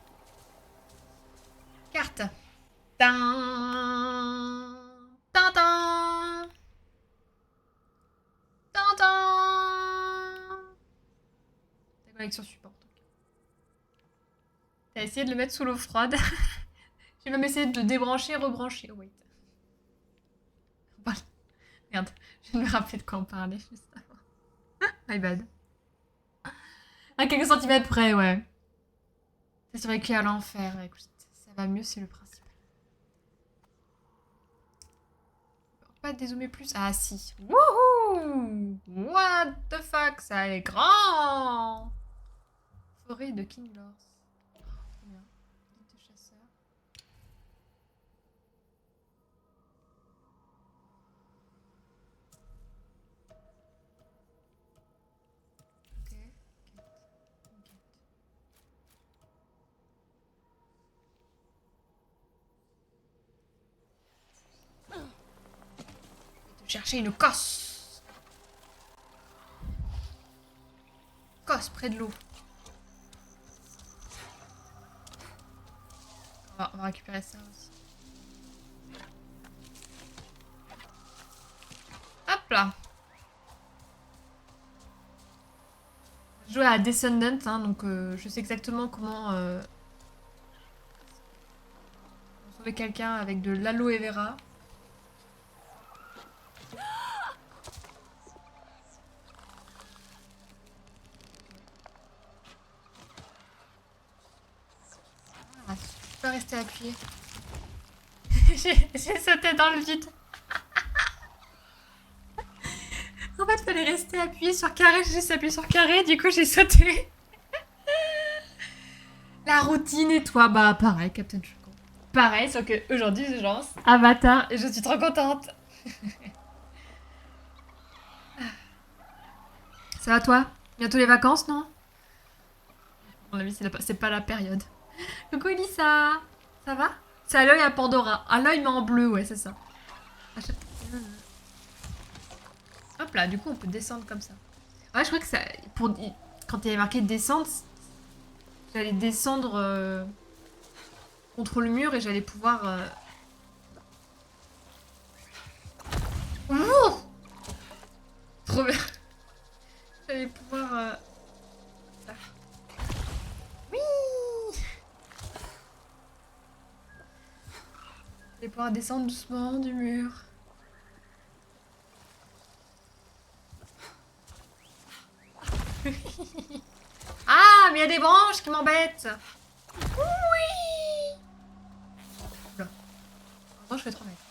Carte. Tin. Tintin. Tintin. Ta connexion support. T'as essayé de le mettre sous l'eau froide. J'ai même essayé de le débrancher et rebrancher. Oh, wait. Voilà. Merde, je viens de me rappeler de quoi on parlait juste avant. My bad. À quelques centimètres près, ouais. C'est vrai qu'il y a l'enfer. Écoute, ça va mieux, c'est le principal. Pas dézoomer plus. Ah si. Wouhou! What the fuck, ça est grand! Forêt de King Lors. Trop bien. Guide de chasseur. Ok. Chercher une cosse. Cosse près de l'eau. On va récupérer ça aussi. Hop là. Je joue à Descendant, hein, donc je sais exactement comment sauver quelqu'un avec de l'aloe vera. Rester appuyé. J'ai sauté dans le vide. En fait, fallait rester appuyé sur carré. J'ai juste appuyé sur carré, du coup j'ai sauté. La routine et toi, bah pareil, Captain Choco. Pareil, sauf que aujourd'hui je lance Avatar et je suis trop contente. Ça va toi? Bientôt les vacances, non? À mon avis, c'est pas la période. Coucou Elissa, ça va? C'est à l'œil à Pandora. À l'œil mais en bleu, ouais, c'est ça. Hop là, du coup on peut descendre comme ça. Ouais, je crois que ça... Quand il y avait marqué descendre, j'allais descendre contre le mur et j'allais pouvoir... Ouh, trop bien. J'allais pouvoir... Oui. J'allais pouvoir descendre doucement du mur. Ah, mais il y a des branches qui m'embêtent. Oui. Là. Attends, je fais 3 mètres.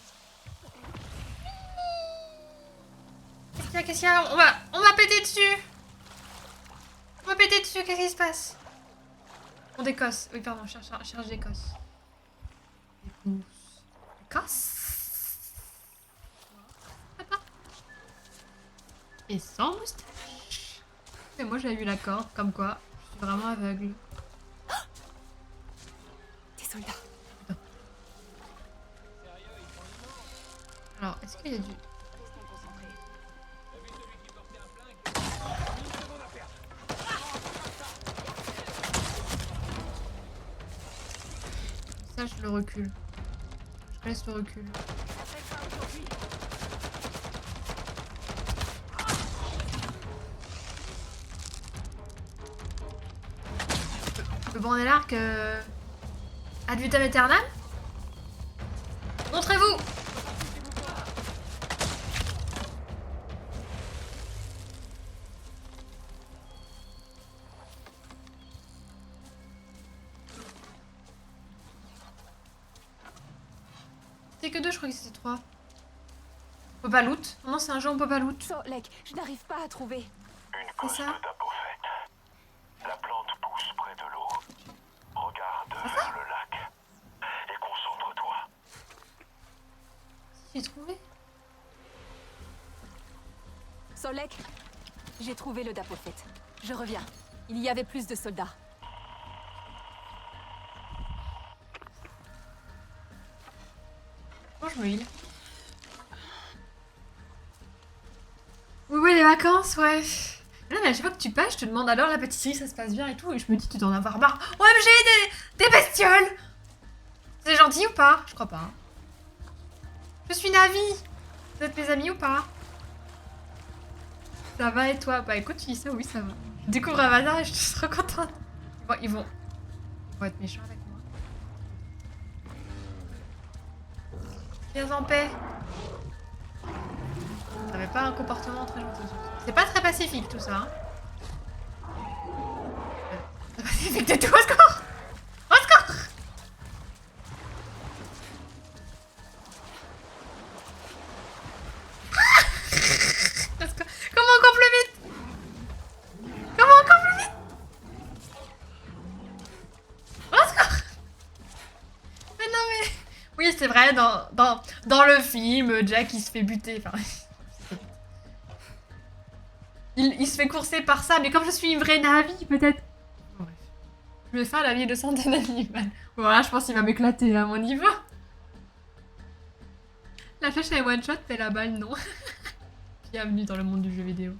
Qu'est-ce qu'il y a? On va péter dessus. On va péter dessus, qu'est-ce qui se passe? On décosse. Oui, pardon, cherche d'écosse. Écosse. Et sans moustache. Et moi, j'avais vu la corde, comme quoi, je suis vraiment aveugle. Des soldats. Alors, est-ce qu'il y a du... Ça, je le recule. Je laisse le recul. Le bon est l'arc... Ad vitam aeternam? Montrez-vous! C'était que 2, je crois que c'était 3. peut pas loot. Non, c'est un jeu, on peut pas loot. Solek, je n'arrive pas à trouver. Une cause de Dapophète. La plante pousse près de l'eau. Regarde vers le lac. Et concentre-toi. J'ai trouvé. Solek, j'ai trouvé le Dapophète. Je reviens. Il y avait plus de soldats. Bon, je me heal. Oui, les vacances, ouais. Là, mais à chaque fois que tu passes, je te demande alors la pâtisserie, ça se passe bien et tout. Et je me dis, tu dois en avoir marre. OMG, des bestioles! C'est gentil ou pas? Je crois pas. Hein. Je suis Navi. Vous êtes mes amis ou pas? Ça va et toi? Bah écoute, tu dis ça, oui, ça va. Je découvre Havana et je suis trop contente. Bon, ils vont être méchants avec moi. Viens en paix. T'avais pas un comportement très gentil. C'est pas très pacifique tout ça. Hein. C'est pacifique de tout, au secours! Au secours! Comment on coupe le vite? Comment on coupe le vite? Au secours! Mais non mais... Oui c'est vrai, dans le film, Jack il se fait buter. Enfin... Il se fait courser par ça, mais comme je suis une vraie Navi, peut-être... Bref. Je vais faire la vie de centaines d'animaux. Voilà, je pense qu'il va m'éclater à mon niveau. La flèche elle est one shot, mais la balle non. Bienvenue dans le monde du jeu vidéo.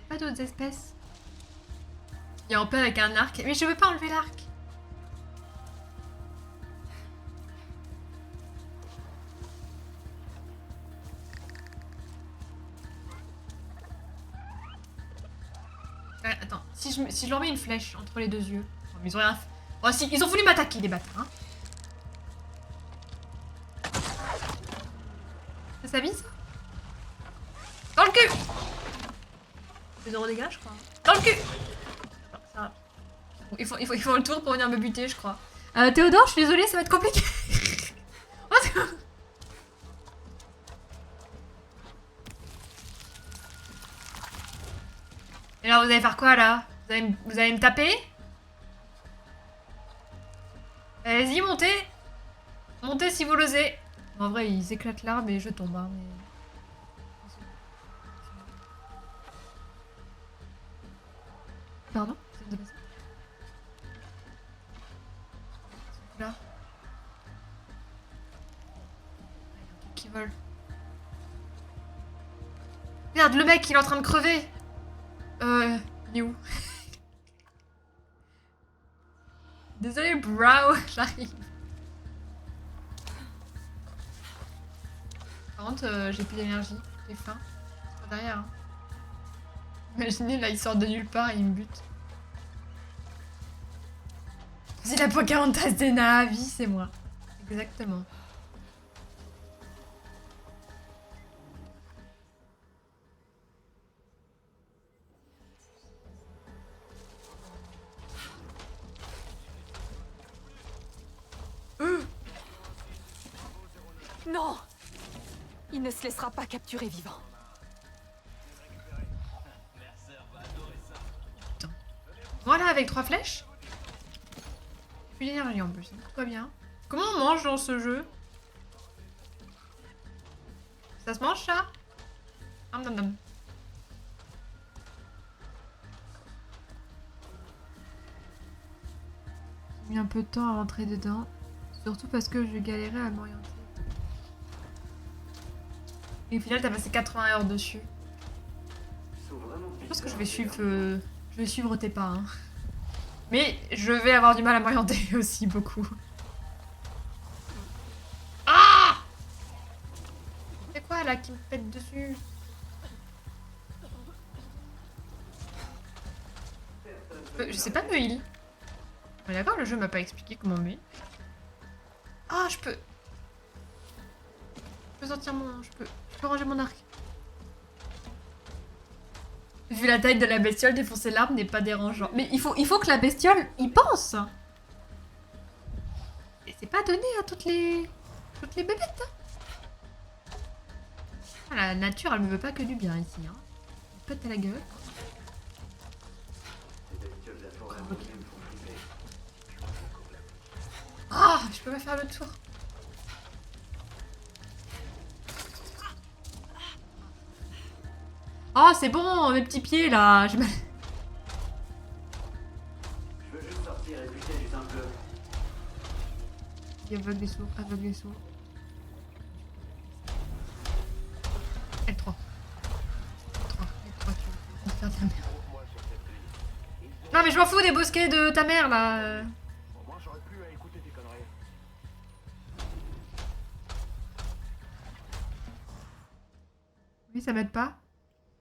Pas d'autres espèces. Il est en paix avec un arc. Mais je veux pas enlever l'arc. Attends, si je leur mets une flèche entre les deux yeux. Oh, mais ils ont rien fait. Oh si, ils ont voulu m'attaquer les bâtards. Hein. Ça s'avise ça? Dans le cul! C'est 0 dégâts je crois. Dans le cul! Ça va. Ils font le tour pour venir me buter je crois. Théodore, je suis désolée, ça va être compliqué. Et alors vous allez faire quoi là? Vous allez me taper? Allez-y, montez! Montez si vous l'osez! En vrai, ils éclatent l'arbre et je tombe. Hein, mais... Pardon? Là. Qui vole. Merde, le mec, il est en train de crever! Il est où? Désolé, bro, j'arrive. Par contre, j'ai plus d'énergie, j'ai faim. C'est pas derrière. Hein. Imaginez, là, il sort de nulle part et il me bute. C'est la Pocahontas des Navi, c'est moi. Exactement. Non! Il ne se laissera pas capturer vivant. Putain. Voilà, avec 3 flèches. Plus d'énergie en plus, tout va bien. Comment on mange dans ce jeu? Ça se mange ça? J'ai mis un peu de temps à rentrer dedans. Surtout parce que je galérais à m'orienter. Et au final, t'as passé 80 heures dessus. Je pense que je vais suivre tes pas. Hein. Mais je vais avoir du mal à m'orienter aussi beaucoup. Ah! C'est quoi là qui me pète dessus? Je sais pas me heal. D'accord, le jeu m'a pas expliqué comment me heal. Ah, je peux sortir mon... Je peux ranger mon arc. Vu la taille de la bestiole, défoncer l'arbre n'est pas dérangeant. Mais il faut que la bestiole y pense. Et c'est pas donné à toutes les bébêtes. Ah, la nature, elle me veut pas que du bien ici. Hein. Pète à la gueule. Ah, je peux pas faire le tour. Oh, c'est bon, mes petits pieds là. Je veux juste sortir et buter du simple. Aveugle et sourd, aveugle et sourd. L3. L3, tu vas faire ta mère. Non mais je m'en fous des bosquets de ta mère là. Moi, j'aurais plus à écouter tes conneries. Oui, ça m'aide pas.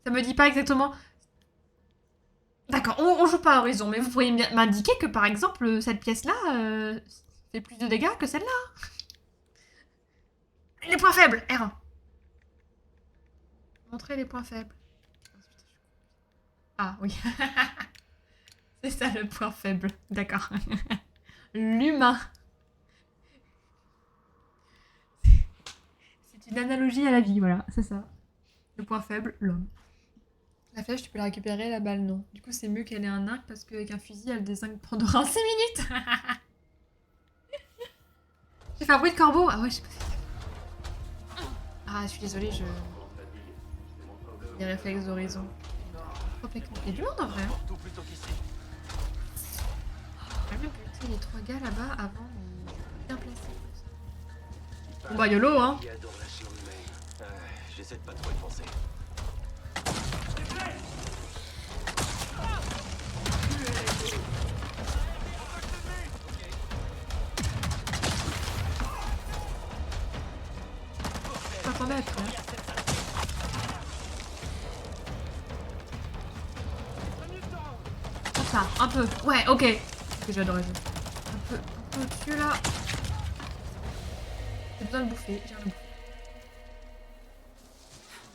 Ça me dit pas exactement. D'accord, on joue pas à Horizon, mais vous pourriez m'indiquer que par exemple, cette pièce-là fait plus de dégâts que celle-là. Les points faibles, R1. Montrer les points faibles. Ah oui. C'est ça le point faible, d'accord. L'humain. C'est une analogie à la vie, voilà, c'est ça. Le point faible, l'homme. La flèche, tu peux la récupérer, la balle, non. Du coup, c'est mieux qu'elle ait un arc parce qu'avec un fusil, elle désingue pendant 6 minutes. J'ai fait un bruit de corbeau. Ah ouais, je sais pas. Ah, je suis désolée, je... Les réflexes d'Horizon. Il y a du monde en vrai. J'ai même buté les 3 gars là-bas avant de bien placer. Bon bah YOLO hein. J'essaie de pas trop y penser. Pas t'en mettre là. Comme ça, un peu. Ouais, ok. Que j'adorais jouer. Un peu au-dessus là. J'ai besoin de bouffer. J'ai rien à bouffer.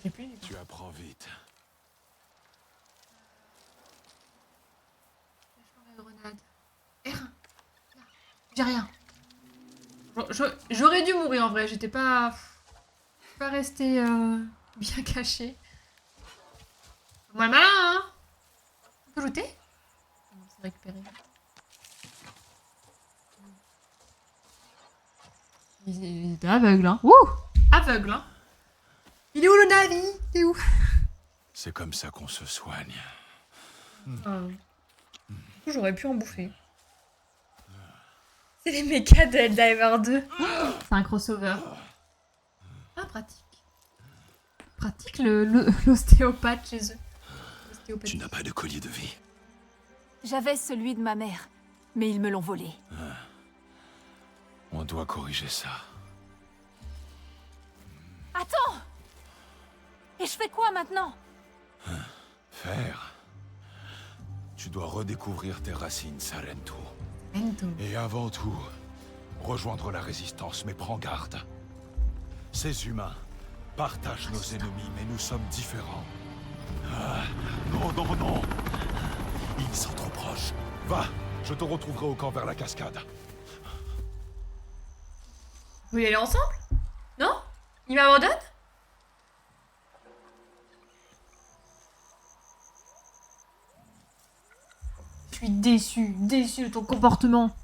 J'ai plus. Tu apprends vite. La grenade. R1. J'ai rien. J'aurais dû mourir en vrai. J'étais pas resté bien caché. Moi le malin, hein. On peut looter? Non, c'est récupéré. Il était aveugle, hein. Wouh! Aveugle, hein. Il est où le Navi? Il est où? C'est comme ça qu'on se soigne. J'aurais pu en bouffer. C'est les mechas de Helldivers 2. C'est un crossover. Ah, pratique. Pratique l'ostéopathe chez eux. Tu n'as pas de collier de vie. J'avais celui de ma mère, mais ils me l'ont volé. On doit corriger ça. Attends! Et je fais quoi maintenant? Faire. Tu dois redécouvrir tes racines, Sarento. Sarento. Et avant tout, rejoindre la résistance, mais prends garde. Ces humains partagent nos ennemis, mais nous sommes différents. Ah, non, non, non! Ils sont trop proches. Va, je te retrouverai au camp vers la cascade. Vous voulez aller ensemble? Non? Il m'abandonne? Je suis déçue de ton comportement.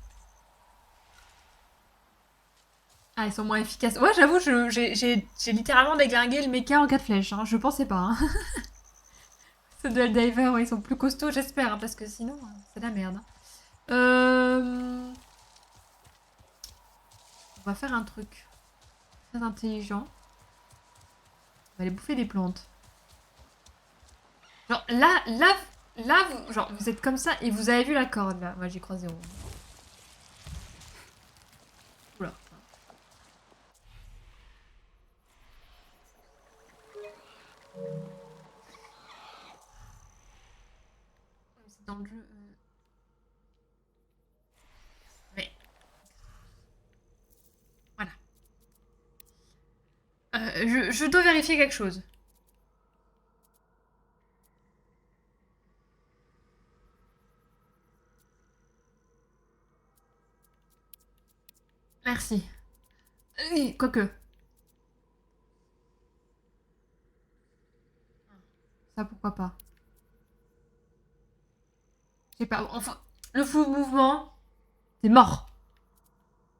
Ah, ils sont moins efficaces. Ouais, j'avoue, j'ai littéralement déglingué le mecha en 4 flèches. Hein. Je pensais pas. Hein. Ceux de Helldiver, ouais, ils sont plus costauds, j'espère. Hein, parce que sinon, c'est de la merde. On va faire un truc très intelligent. On va aller bouffer des plantes. Genre, là, vous, genre, vous êtes comme ça et vous avez vu la corde, là. Moi, j'y crois 0. Oula. C'est dans le jeu... Mais... Voilà. Je dois vérifier quelque chose. Merci. Quoique. Ça, pourquoi pas. Je sais pas. Enfin, le full mouvement, c'est mort.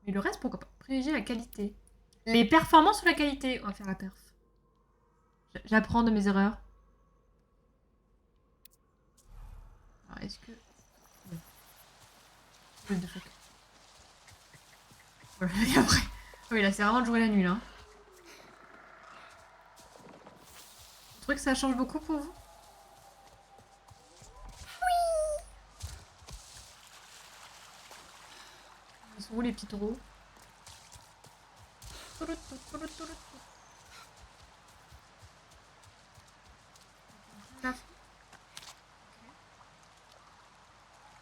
Mais le reste, pourquoi pas. Privilégier la qualité. Les performances ou la qualité? On va faire la perf. J'apprends de mes erreurs. Alors, est-ce que... What the fuck. Voilà, et après... Oui, là, c'est vraiment de jouer la nuit, là. Vous trouvez que ça change beaucoup pour vous? Oui. Ils sont où, les petits taureaux? Je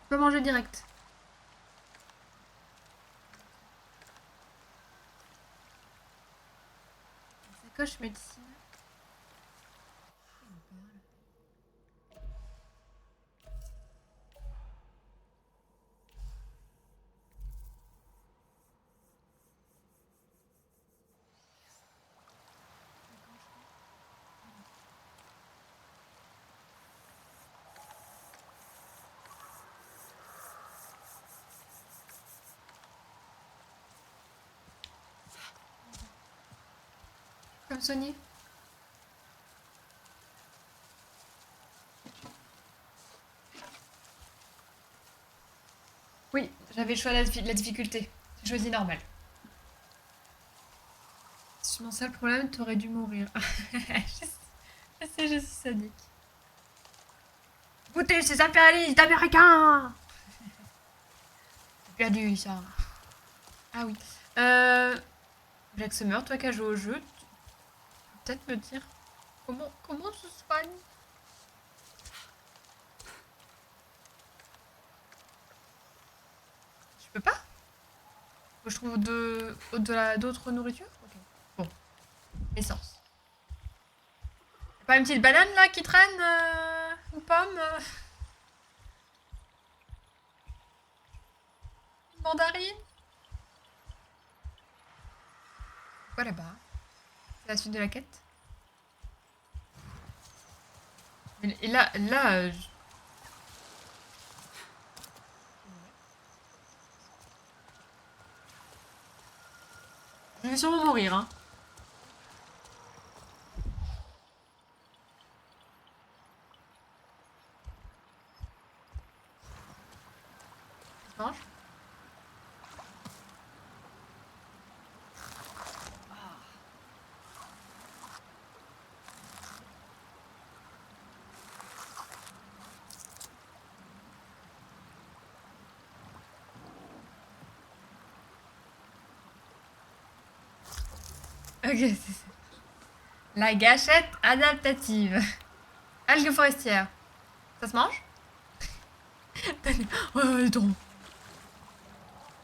peux manger direct. Sacoche médecine. Comme Sony. Oui, j'avais choisi la difficulté. J'ai choisi normal. C'est mon seul problème, t'aurais dû mourir. Je sais, je suis sadique. Écoutez, ces impérialistes américains! J'ai perdu ça. Ah oui. Jack Summer, toi qui as joué au jeu, tu peux peut-être me dire comment on se soigne? Je peux pas? Faut que je trouve d'autres nourritures? Ok. Bon. Essence. Y'a pas une petite banane là qui traîne? Une pomme? Une mandarine? Quoi là-bas? C'est la suite de la quête? Et là, je vais sûrement mourir, hein. Ça mange? Ok, c'est ça. La gâchette adaptative. Algues forestières. Ça se mange? Oh, elle est trop.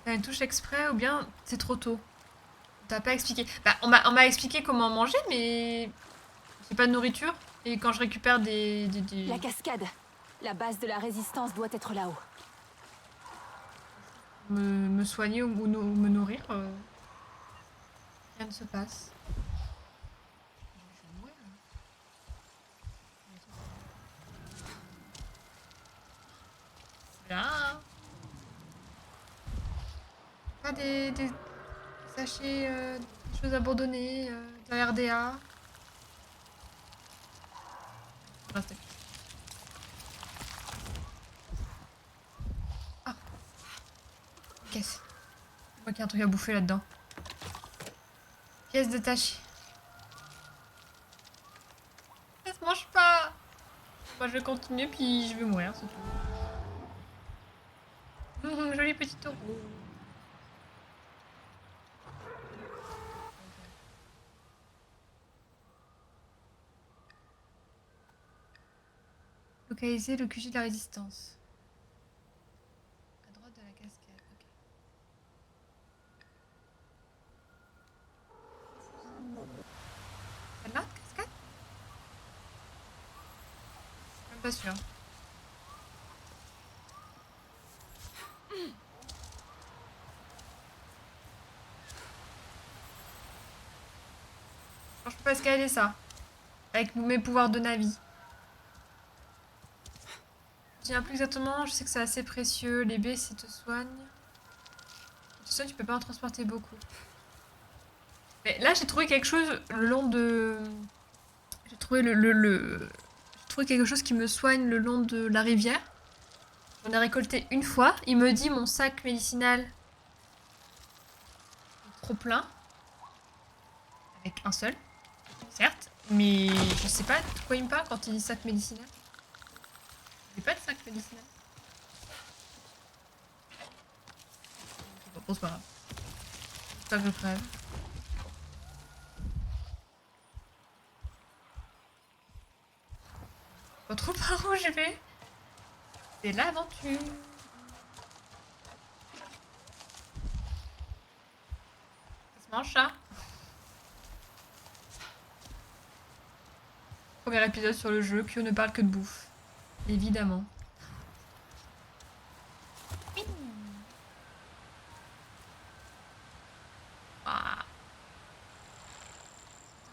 T'as une touche exprès ou bien c'est trop tôt? T'as pas expliqué. Bah, on m'a expliqué comment manger, mais j'ai pas de nourriture. Et quand je récupère des... La cascade. La base de la résistance doit être là-haut. Me soigner ou me nourrir, rien ne se passe. Je vais mourir, là. Là. Pas des sachets, des choses abandonnées, de la RDA. Restez. Ah. Caisse. Je vois qu'il y a un truc à bouffer là-dedans. Pièce détachée. Ça se mange pas. Moi je vais continuer puis je vais mourir, c'est tout. Joli petit taureau. Localiser le QG de la résistance. À droite de la cascade, ok. Celle-là, cascade? Même pas sûr. Je peux pas escalader ça. Avec mes pouvoirs de Navi. Je tiens plus exactement, je sais que c'est assez précieux. Les baies, ça te soigne. Ça, tu peux pas en transporter beaucoup. Mais là, j'ai trouvé quelque chose le long de... J'ai trouvé J'ai trouvé quelque chose qui me soigne le long de la rivière. J'en ai récolté une fois. Il me dit mon sac médicinal est trop plein. Avec un seul, certes. Mais je sais pas de quoi il me parle quand il dit sac médicinal. J'ai pas de sac médicinal. Bon, c'est pas grave. C'est pas que je crève. Pas trop par où je vais. C'est l'aventure. Ça se mange ça. Premier épisode sur le jeu, Kyo ne parle que de bouffe. Évidemment. Ah.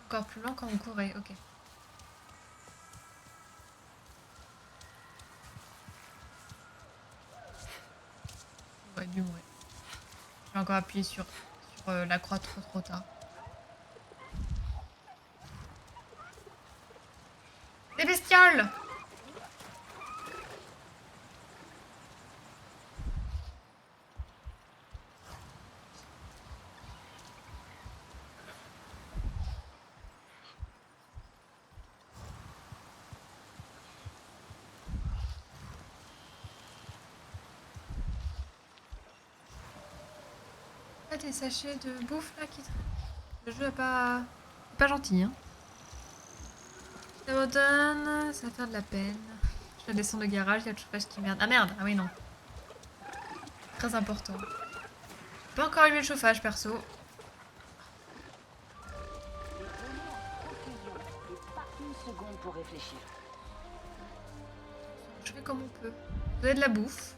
Encore plus lent quand on courait, ok. J'aurais dû mourir. J'ai encore appuyé sur la croix trop tard. Des bestioles! Ah, des sachets de bouffe là qui... Le jeu est pas gentil, hein. Ça me donne... Ça va faire de la peine. Je vais descendre le garage, il y a le chauffage qui merde. Ah merde! Ah oui, non. Très important. Pas encore allumé le chauffage, perso. Je fais comme on peut. Vous avez de la bouffe.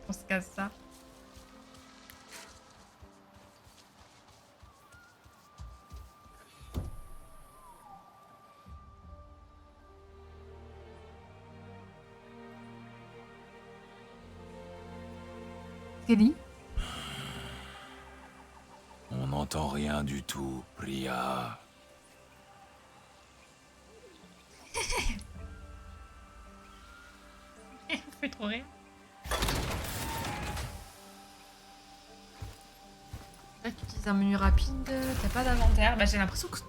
On se casse ça. Kelly? On n'entend rien du tout, Priya. On fait trop rire. Là, tu utilises un menu rapide, t'as pas d'inventaire. Bah, j'ai l'impression que.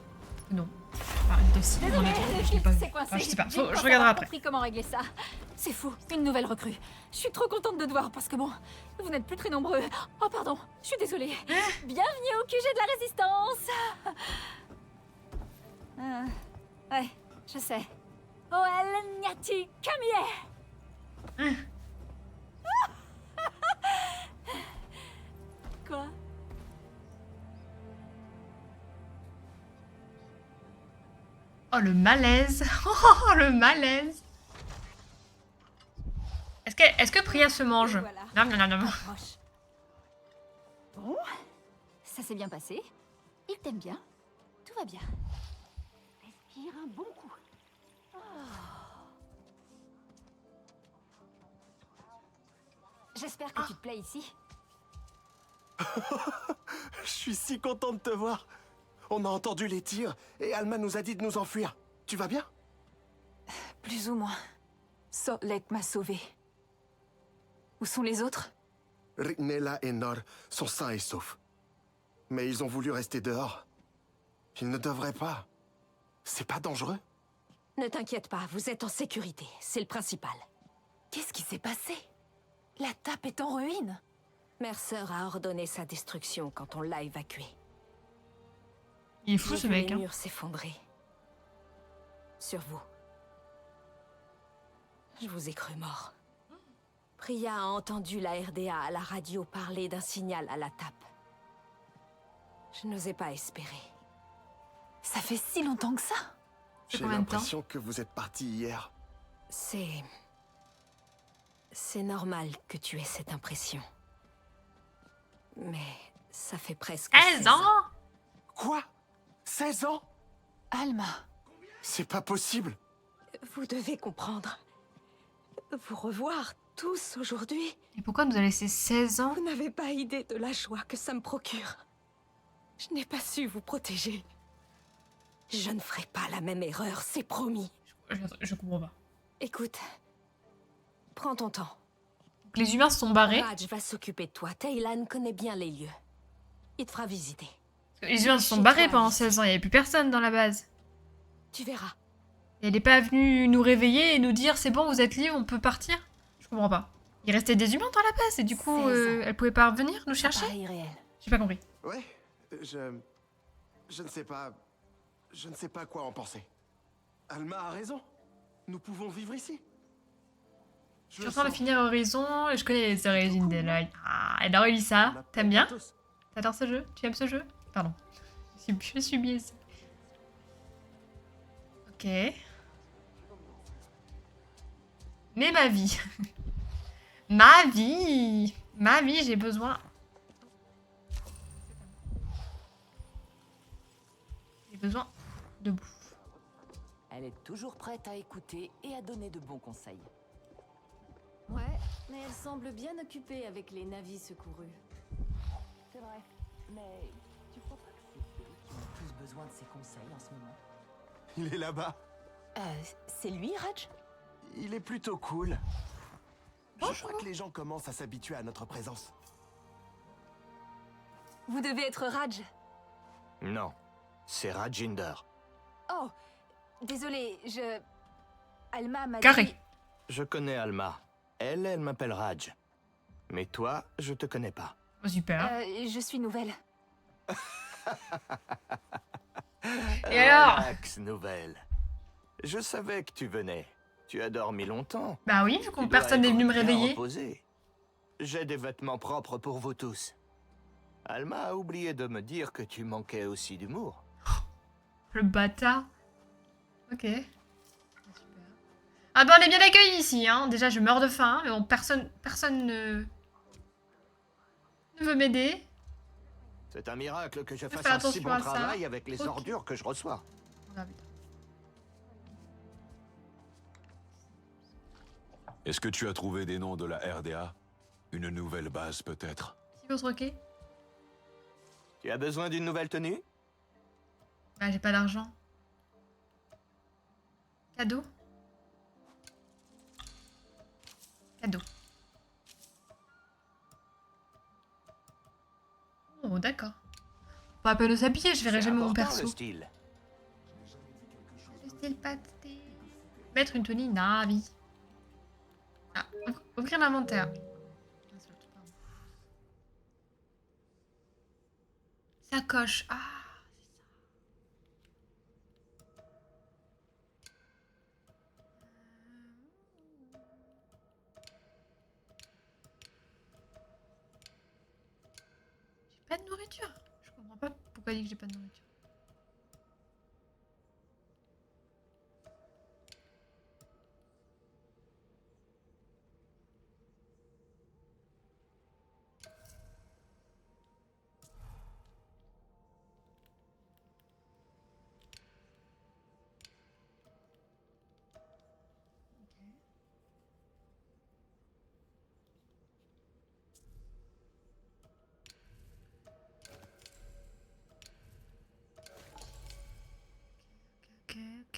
Non. Enfin, dossier, on est trop, je l'ai pas vu. Enfin, je sais pas, je regarderai après. Compris comment régler ça. C'est fou, une nouvelle recrue. Je suis trop contente de te voir parce que bon, vous n'êtes plus très nombreux. Oh pardon, je suis désolée. Bienvenue au QG de la résistance. Ouais, je sais. Oel Nyati Kamie. Quoi? Oh le malaise. Oh le malaise. Est-ce que Priya se mange? Voilà. Non. Bon, ça s'est bien passé. Il t'aime bien. Tout va bien. Respire un bon coup. Oh. J'espère que tu te plais ici. Je suis si content de te voir. On a entendu les tirs et Alma nous a dit de nous enfuir. Tu vas bien? Plus ou moins. Solek m'a sauvé. Où sont les autres? Ritnella et Nor sont sains et saufs. Mais ils ont voulu rester dehors. Ils ne devraient pas. C'est pas dangereux? Ne t'inquiète pas, vous êtes en sécurité. C'est le principal. Qu'est-ce qui s'est passé? La tape est en ruine. Mercer a ordonné sa destruction quand on l'a évacué. Il est fou ce mec. Les murs s'effondrer. Sur vous. Je vous ai cru mort. Priya a entendu la RDA à la radio parler d'un signal à la tape. Je n'osais pas espérer. Ça fait si longtemps que ça? J'ai l'impression que vous êtes parti hier. C'est normal que tu aies cette impression. Mais ça fait presque 16 ans. Quoi? 16 ans? Alma. C'est pas possible. Vous devez comprendre. vous revoir tous aujourd'hui. Et pourquoi nous a laissé 16 ans? Vous n'avez pas idée de la joie que ça me procure. Je n'ai pas su vous protéger. Je ne ferai pas la même erreur, c'est promis. Je comprends pas. Écoute, prends ton temps. Donc, les humains se sont barrés. Raj va s'occuper de toi. Taylan connaît bien les lieux. Il te fera visiter. Les humains se sont barrés pendant 16 ans, il n'y avait plus personne dans la base. Tu verras. Et elle n'est pas venue nous réveiller et nous dire c'est bon, vous êtes libre, on peut partir? Je comprends pas. Il restait des humains dans la base et du coup, elle pouvait pas revenir nous chercher? J'ai pas compris. Ouais, je ne sais pas... Je ne sais pas quoi en penser. Alma a raison. Nous pouvons vivre ici. Je suis en train de finir Horizon et je connais les origines d'Eloy. Ah, elle a relu ça. T'aimes bien? T'adores ce jeu? Tu aimes ce jeu? Pardon. Je suis biaisée. Ok. Mais ma vie. Ma vie, j'ai besoin... J'ai besoin de bouffe. Elle est toujours prête à écouter et à donner de bons conseils. Ouais, mais elle semble bien occupée avec les navis secourus. C'est vrai, mais tu crois pas que c'est eux qui ont plus besoin de ses conseils en ce moment? Il est là-bas. C'est lui, Raj? Il est plutôt cool. Je crois que les gens commencent à s'habituer à notre présence. Vous devez être Raj. Non, c'est Rajinder. Oh, désolé, Alma m'a Carré. dit... Je connais Alma. Elle m'appelle Raj. Mais toi, je te connais pas. Oh, super. Je suis nouvelle. Et alors? Relax, nouvelle. Je savais que tu venais. Tu as dormi longtemps. Bah oui, vu que personne n'est venu me réveiller. J'ai des vêtements propres pour vous tous. Alma a oublié de me dire que tu manquais aussi d'humour. Le bâtard. Ok. Super. Ah bah on est bien accueillis ici, hein. Déjà je meurs de faim, mais bon, personne ne veut m'aider. C'est un miracle que je fasse faire un si attention bon à ça. travail avec les Ok. ordures que je reçois. Ah, putain. Est-ce que tu as trouvé des noms de la RDA? Une nouvelle base, peut-être? Si vous troquez? Tu as besoin d'une nouvelle tenue? Ah, j'ai pas d'argent. Cadeau? Cadeau. Oh, d'accord. Pas à peine de s'habiller, je verrai jamais mon perso. Le style. Le style pas de style. Mettre une tenue Navi. Ah, ouvrir l'inventaire. Sacoche. Ah, j'ai pas de nourriture. Je comprends pas pourquoi il dit que j'ai pas de nourriture.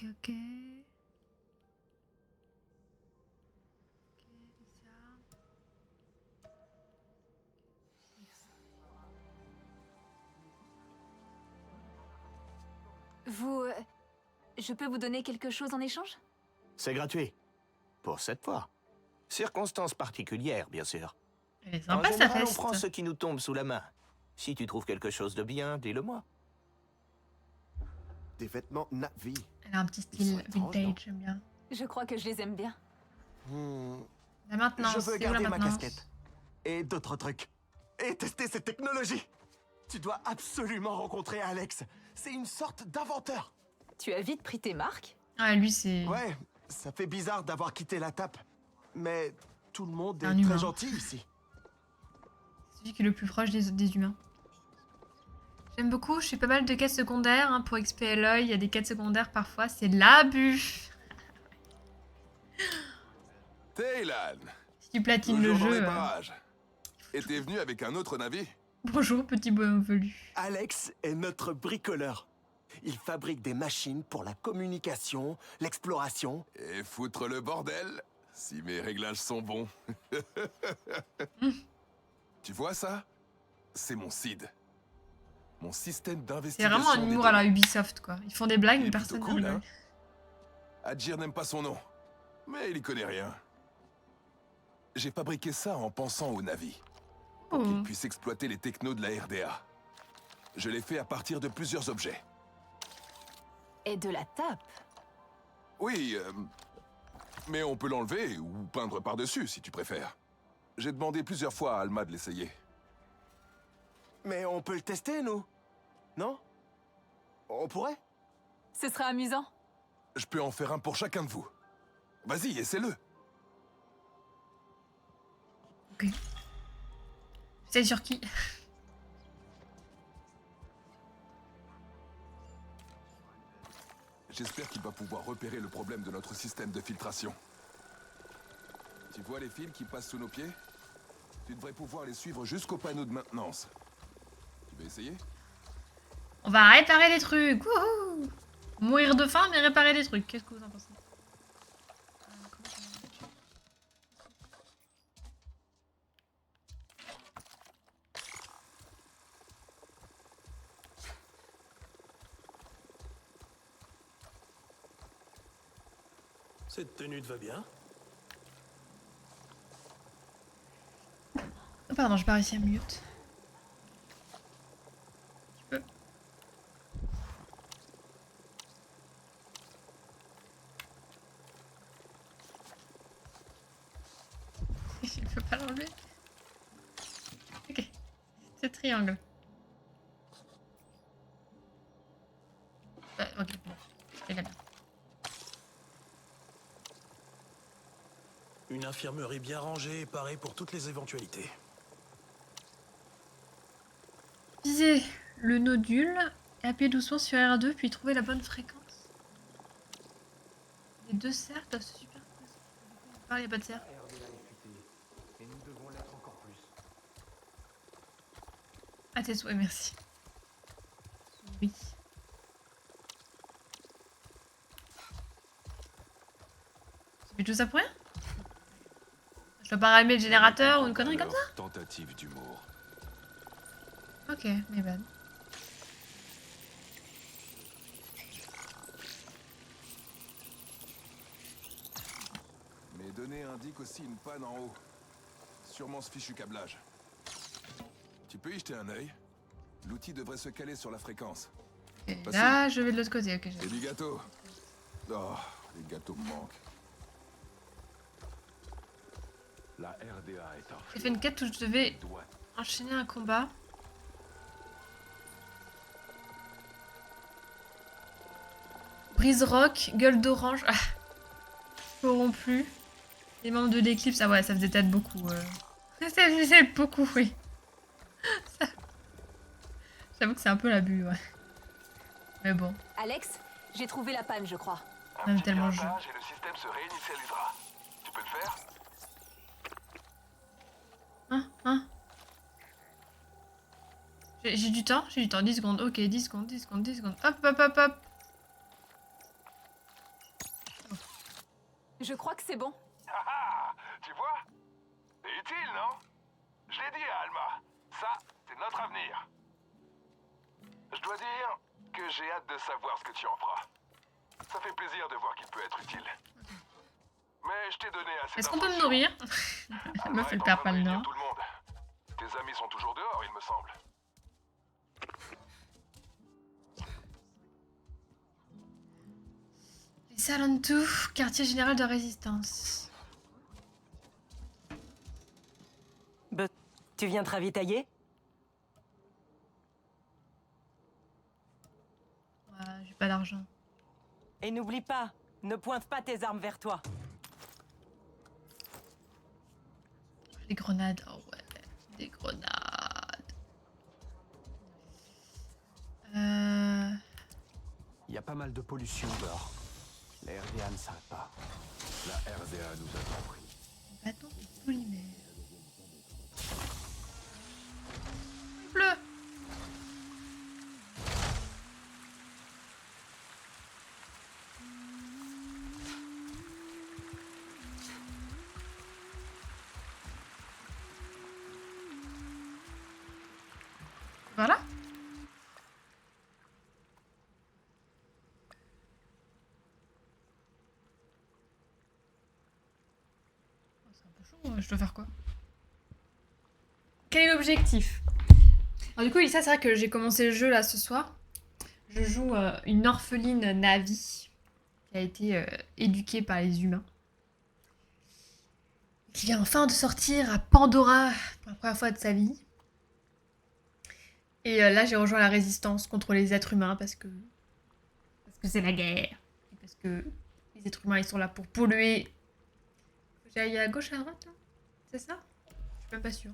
Ok. Vous... je peux vous donner quelque chose en échange? C'est gratuit. Pour cette fois. Circonstances particulières, bien sûr. Elle est En sympa sa général, on veste. prend ce qui nous tombe sous la main. Si tu trouves quelque chose de bien, dis-le-moi. Des vêtements Navi. Elle a un petit style vintage, j'aime bien. Je crois que je les aime bien. La maintenance, Je veux c'est où la garder ma maintenance? casquette. Et d'autres trucs. Et tester cette technologie. Tu dois absolument rencontrer Alex. C'est une sorte d'inventeur. Tu as vite pris tes marques? Ah, lui, c'est... Ouais, ça fait bizarre d'avoir quitté la tape. Mais tout le monde Un est humain. très gentil ici. C'est celui qui est le plus proche des humains. J'aime beaucoup, je fais pas mal de quêtes secondaires hein, pour XP Eloy. Il y a des quêtes secondaires parfois, c'est l'abus. Taylan. Si tu platines le Toujours dans jeu. les parages. Et t'es venu avec un autre navire? Bonjour, petit bonhomme velu. Alex est notre bricoleur. Il fabrique des machines pour la communication, l'exploration. Et foutre le bordel, si mes réglages sont bons. Tu vois ça? C'est mon CID. Mon système C'est d'investigation. vraiment un humour à la Ubisoft, quoi. Ils font des blagues, mais Il est personne plutôt ne cool, rigole. hein. Adjir n'aime pas son nom, mais il y connaît rien. J'ai fabriqué ça en pensant au Navi, pour qu'il puisse exploiter les technos de la RDA. Je l'ai fait à partir de plusieurs objets. Et de la tape. Oui, mais on peut l'enlever ou peindre par-dessus, si tu préfères. J'ai demandé plusieurs fois à Alma de l'essayer. Mais on peut le tester, nous? Non? On pourrait? Ce sera amusant. Je peux en faire un pour chacun de vous. Vas-y, essaie-le. Ok. C'est sur qui? J'espère qu'il va pouvoir repérer le problème de notre système de filtration. Tu vois les fils qui passent sous nos pieds? Tu devrais pouvoir les suivre jusqu'au panneau de maintenance. Tu veux essayer? On va réparer des trucs. Wouhou! Mourir de faim, mais réparer des trucs. Qu'est-ce que vous en pensez? Cette tenue te va bien? Oh, pardon, j'ai pas réussi à mute. Tu peux. Je peux pas l'enlever. Ok. C'est triangle. Ok, bon. C'est bien. Une infirmerie bien rangée et parée pour toutes les éventualités. Visez le nodule et appuyez doucement sur R2 puis trouver la bonne fréquence. Les deux cercles doivent se superposer. Il n'y a pas de cercle. Et nous devons l'être encore plus. À tes souhaits, merci. Oui. Tu fais tout ça pour rien? Je dois pas rallumer le générateur ou une connerie comme ça? Tentative d'humour. Ok, mais bad. Mes données indiquent aussi une panne en haut. Sûrement ce fichu câblage. Tu peux y jeter un œil? L'outil devrait se caler sur la fréquence. Et là, je vais de l'autre côté. Ok. Et du gâteau. Oh, les gâteaux me manquent. La RDA est en J'ai fait une quête où je devais enchaîner un combat. Brise rock, gueule d'orange. Ah. Corrompu. Les membres de l'éclipse. Ah ouais, ça faisait peut-être beaucoup. Ça faisait beaucoup, oui. Ça... J'avoue que c'est un peu l'abus, ouais. Mais bon. Alex, j'ai trouvé la panne, je crois. J'aime tellement le jeu. Et le système se réinitialisera. Tu peux le faire? Hein? J'ai du temps? J'ai du temps. 10 secondes. Ok, 10 secondes, 10 secondes, 10 secondes. Hop, hop, hop, hop. Je crois que c'est bon. Ah, tu vois? C'est utile, non? Je l'ai dit à Alma. Ça, c'est notre avenir. Je dois dire que j'ai hâte de savoir ce que tu en feras. Ça fait plaisir de voir qu'il peut être utile. Mais je t'ai donné assez Est-ce qu'on peut me nourrir? Elle me fait le père pas le nord. tout le monde. Tes amis sont toujours dehors, il me semble. Les Salantou, quartier général de résistance. Tu viens te ravitailler? J'ai pas d'argent. Et n'oublie pas, ne pointe pas tes armes vers toi. Les grenades, oh ouais, des grenades. Il y a pas mal de pollution dehors. La RDA ne s'arrête pas. La RDA nous a compris. Bâton de polymère. Bleu. Voilà. C'est un peu chaud, je dois faire quoi? Quel est l'objectif? Alors du coup, Elisa, c'est vrai que j'ai commencé le jeu là ce soir. Je joue une orpheline Navi qui a été éduquée par les humains. Qui vient enfin de sortir à Pandora pour la première fois de sa vie. Et là, j'ai rejoint la résistance contre les êtres humains parce que c'est la guerre. Et parce que les êtres humains, ils sont là pour polluer. Faut que j'aille à gauche, à droite, là? C'est ça? Je suis même pas sûre.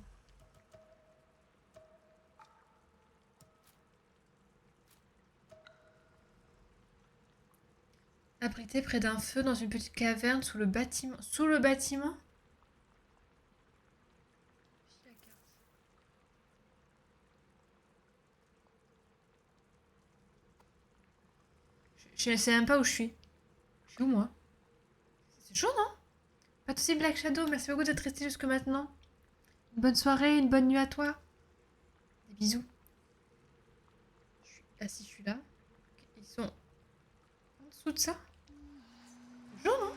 Abrité près d'un feu dans une petite caverne sous le bâtiment. Sous le bâtiment? Je ne sais même pas où je suis. Je suis où, moi? C'est chaud, non? Pas de soucis, Black Shadow. Merci beaucoup d'être resté jusque maintenant. Une bonne soirée, une bonne nuit à toi. Des bisous. Ah si, je suis là. Ils sont en dessous de ça. C'est chaud, non?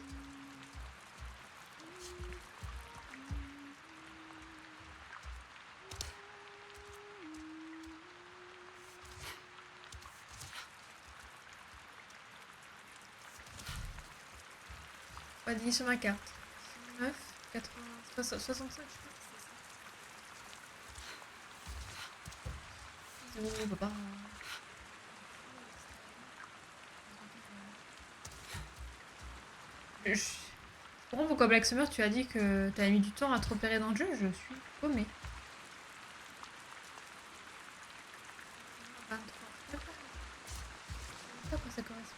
On va dire sur ma carte. 9, 80, 65, je sais pas si c'est ça. Bisous, papa. Je comprends pourquoi Black Summer, tu as dit que t'avais mis du temps à te repérer dans le jeu. Je suis paumée. 23. Je sais pas à quoi ça correspond.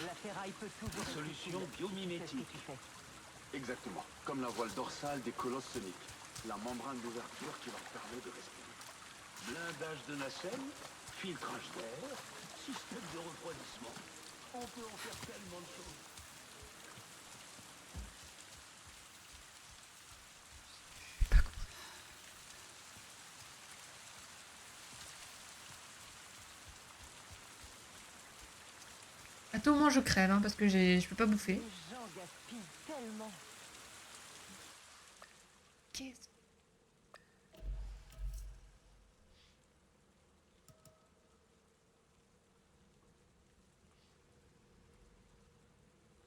La ferraille peut toujours... Solution biomimétique. Exactement. Comme la voile dorsale des colosses soniques. La membrane d'ouverture qui leur permet de respirer. Blindage de nacelle, filtrage d'air, système de refroidissement. On peut en faire tellement de choses. À tout moment, je crève, hein, parce que je peux pas bouffer. Les gens gaspillent tellement. Qu'est-ce...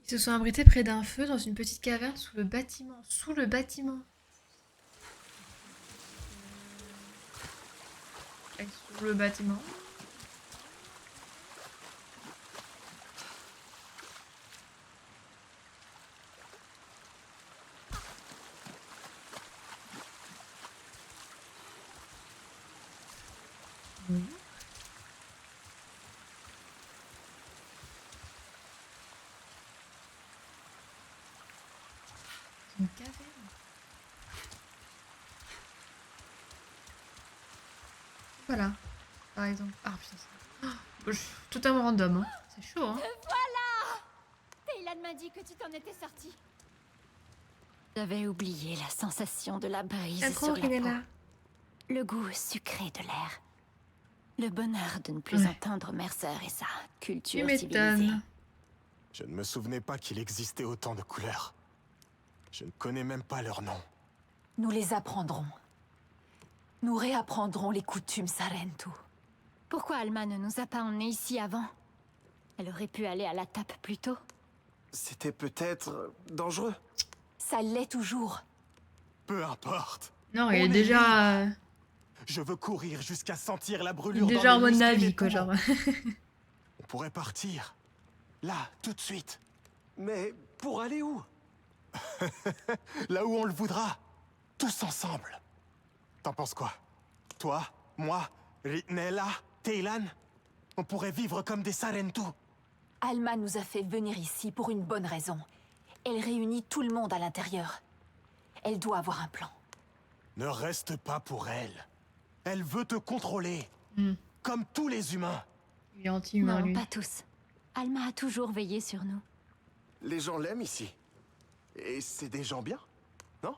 Ils se sont abrités près d'un feu dans une petite caverne sous le bâtiment. Sous le bâtiment. Sous le bâtiment. Oui. Une caverne. Voilà, par exemple. Ah putain, je suis totalement random, hein. C'est chaud, hein. Voilà! Taylan m'a dit que tu t'en étais sorti. J'avais oublié la sensation de la brise D'accord, sur la il est peau. là. Le goût sucré de l'air. Le bonheur de ne plus entendre Mercer et sa culture Tu civilisée. m'étonnes. Je ne me souvenais pas qu'il existait autant de couleurs. Je ne connais même pas leur nom. Nous les apprendrons. Nous réapprendrons les coutumes Sarentu. Pourquoi Alma ne nous a pas emmenés ici avant? Elle aurait pu aller à la tape plus tôt. C'était peut-être dangereux. Ça l'est toujours. Peu importe. Non, il est On déjà... libre. Je veux courir jusqu'à sentir la il brûlure est dans déjà en les mode muscles et Navi, les quoi, poumons. genre. On pourrait partir. Là, tout de suite. Mais pour aller où? Là où on le voudra. Tous ensemble. T'en penses quoi? Toi, moi Ritnella, Teylan, on pourrait vivre comme des Sarentu. Alma nous a fait venir ici pour une bonne raison. Elle réunit tout le monde à l'intérieur. Elle doit avoir un plan. Ne reste pas pour elle. Elle veut te contrôler. Comme tous les humains. Il est anti-humain, Non, lui. pas tous. Alma a toujours veillé sur nous. Les gens l'aiment ici. Et c'est des gens bien, non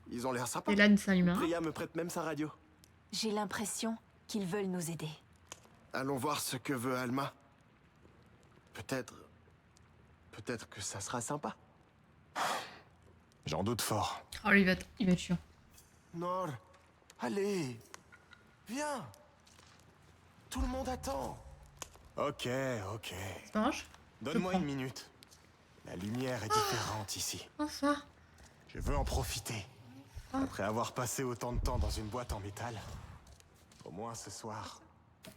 Ils ont l'air sympas. Teylan, c'est un humain. Priya me prête même sa radio. J'ai l'impression qu'ils veulent nous aider. Allons voir ce que veut Alma. Peut-être que ça sera sympa. J'en doute fort. Oh, lui, il va être chiant. Nord, allez, viens. Tout le monde attend. Ok. Mange. Donne-moi Je une prends. minute. La lumière est différente ici. Enfin. Je veux en profiter. Après avoir passé autant de temps dans une boîte en métal, au moins ce soir,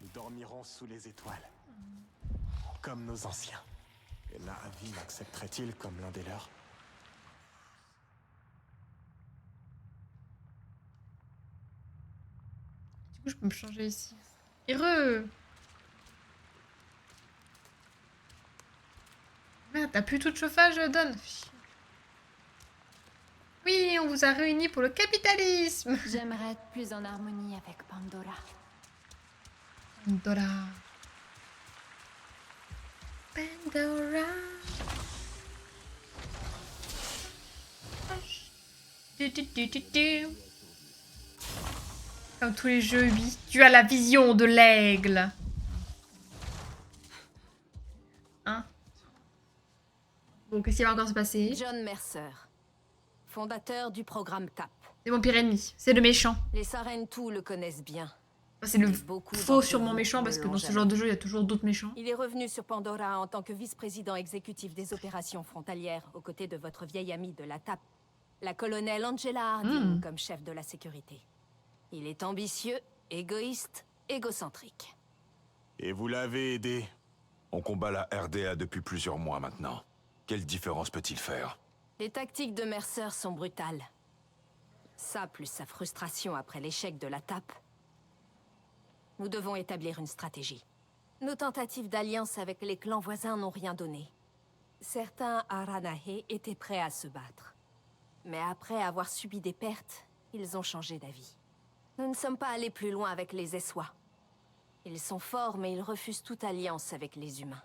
nous dormirons sous les étoiles. Comme nos anciens. Et Na'vi m'accepterait-il comme l'un des leurs? Du coup, je peux me changer ici. Heureux. Merde, t'as plus tout de chauffage, Don. Oui, on vous a réunis pour le capitalisme. J'aimerais être plus en harmonie avec Pandora. Pandora. Pandora. Du. Comme tous les jeux Ubi, tu as la vision de l'aigle. Hein? Bon, qu'est-ce qui va encore se passer? John Mercer, fondateur du programme TAP. C'est mon pire ennemi, c'est le méchant. Les Sarentu le connaissent bien. C'est le Beaucoup faux d'entre sûrement vous méchant ne parce que l'ont dans ce jamais genre de jeu, il y a toujours d'autres méchants. Il est revenu sur Pandora en tant que vice-président exécutif des opérations frontalières, aux côtés de votre vieille amie de la TAP, la colonelle Angela Harding, comme chef de la sécurité. Il est ambitieux, égoïste, égocentrique. Et vous l'avez aidé. On combat la RDA depuis plusieurs mois maintenant. Quelle différence peut-il faire? Les tactiques de Mercer sont brutales. Ça, plus sa frustration après l'échec de la TAP. Nous devons établir une stratégie. Nos tentatives d'alliance avec les clans voisins n'ont rien donné. Certains Aranahe étaient prêts à se battre. Mais après avoir subi des pertes, ils ont changé d'avis. Nous ne sommes pas allés plus loin avec les Eswa. Ils sont forts, mais ils refusent toute alliance avec les humains.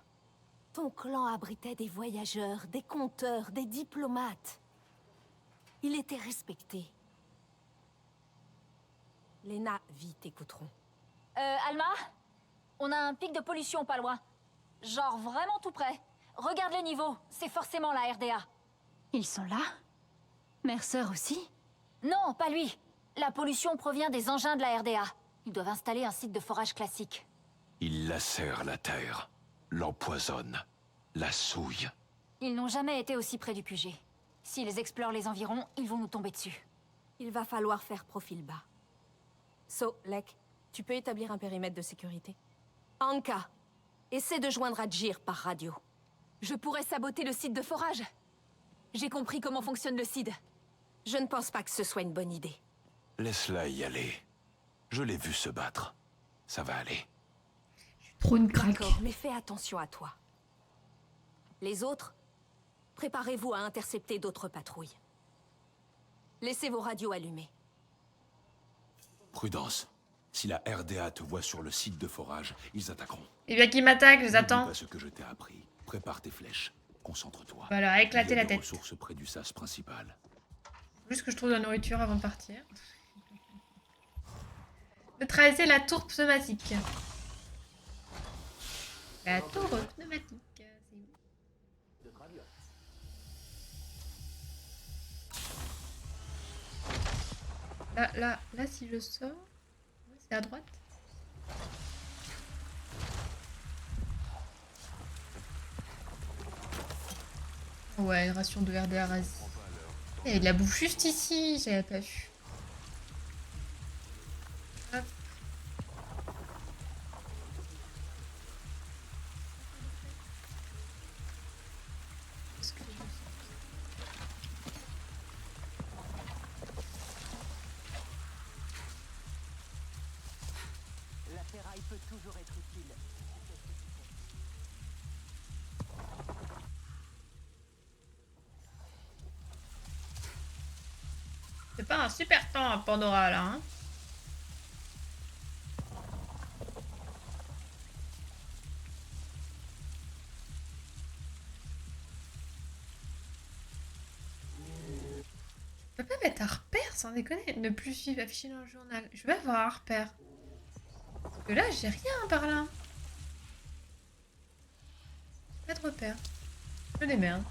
Ton clan abritait des voyageurs, des conteurs, des diplomates. Il était respecté. Les Na'vi t'écouteront. Alma? On a un pic de pollution pas loin. Genre vraiment tout près. Regarde les niveaux, c'est forcément la RDA. Ils sont là? Mercer aussi? Non, pas lui. La pollution provient des engins de la RDA. Ils doivent installer un site de forage classique. Il lacère la terre, l'empoisonne, la souille. Ils n'ont jamais été aussi près du QG. S'ils explorent les environs, ils vont nous tomber dessus. Il va falloir faire profil bas. So, Lek, tu peux établir un périmètre de sécurité? Anka, essaie de joindre Adjir par radio. Je pourrais saboter le site de forage. J'ai compris comment fonctionne le CID. Je ne pense pas que ce soit une bonne idée. Laisse-la y aller. Je l'ai vu se battre. Ça va aller. Trop une craque. D'accord, mais fais attention à toi. Les autres, préparez-vous à intercepter d'autres patrouilles. Laissez vos radios allumées. Prudence. Si la RDA te voit sur le site de forage, ils attaqueront. Et bien qu'ils m'attaquent, je les N'oublie attends. pas ce que je t'ai appris. Prépare tes flèches. Concentre-toi. Voilà, éclater Il y a la des tête. ressources près du sas principal. Juste que je trouve de la nourriture avant de partir. Neutraliser la tour pneumatique. La tour pneumatique, c'est où? Là, si je sors, c'est à droite. Ouais, une ration de RDA rasée. Et il la bouffe juste ici, j'avais pas vu. Hop. peut toujours être utile. C'est pas un super temps à Pandora là, hein. Je peux pas mettre un repère sans déconner. Ne plus suivre affiché dans le journal. Je vais avoir un repère. Parce que là, j'ai rien par là. Pas de repère. Je démerde.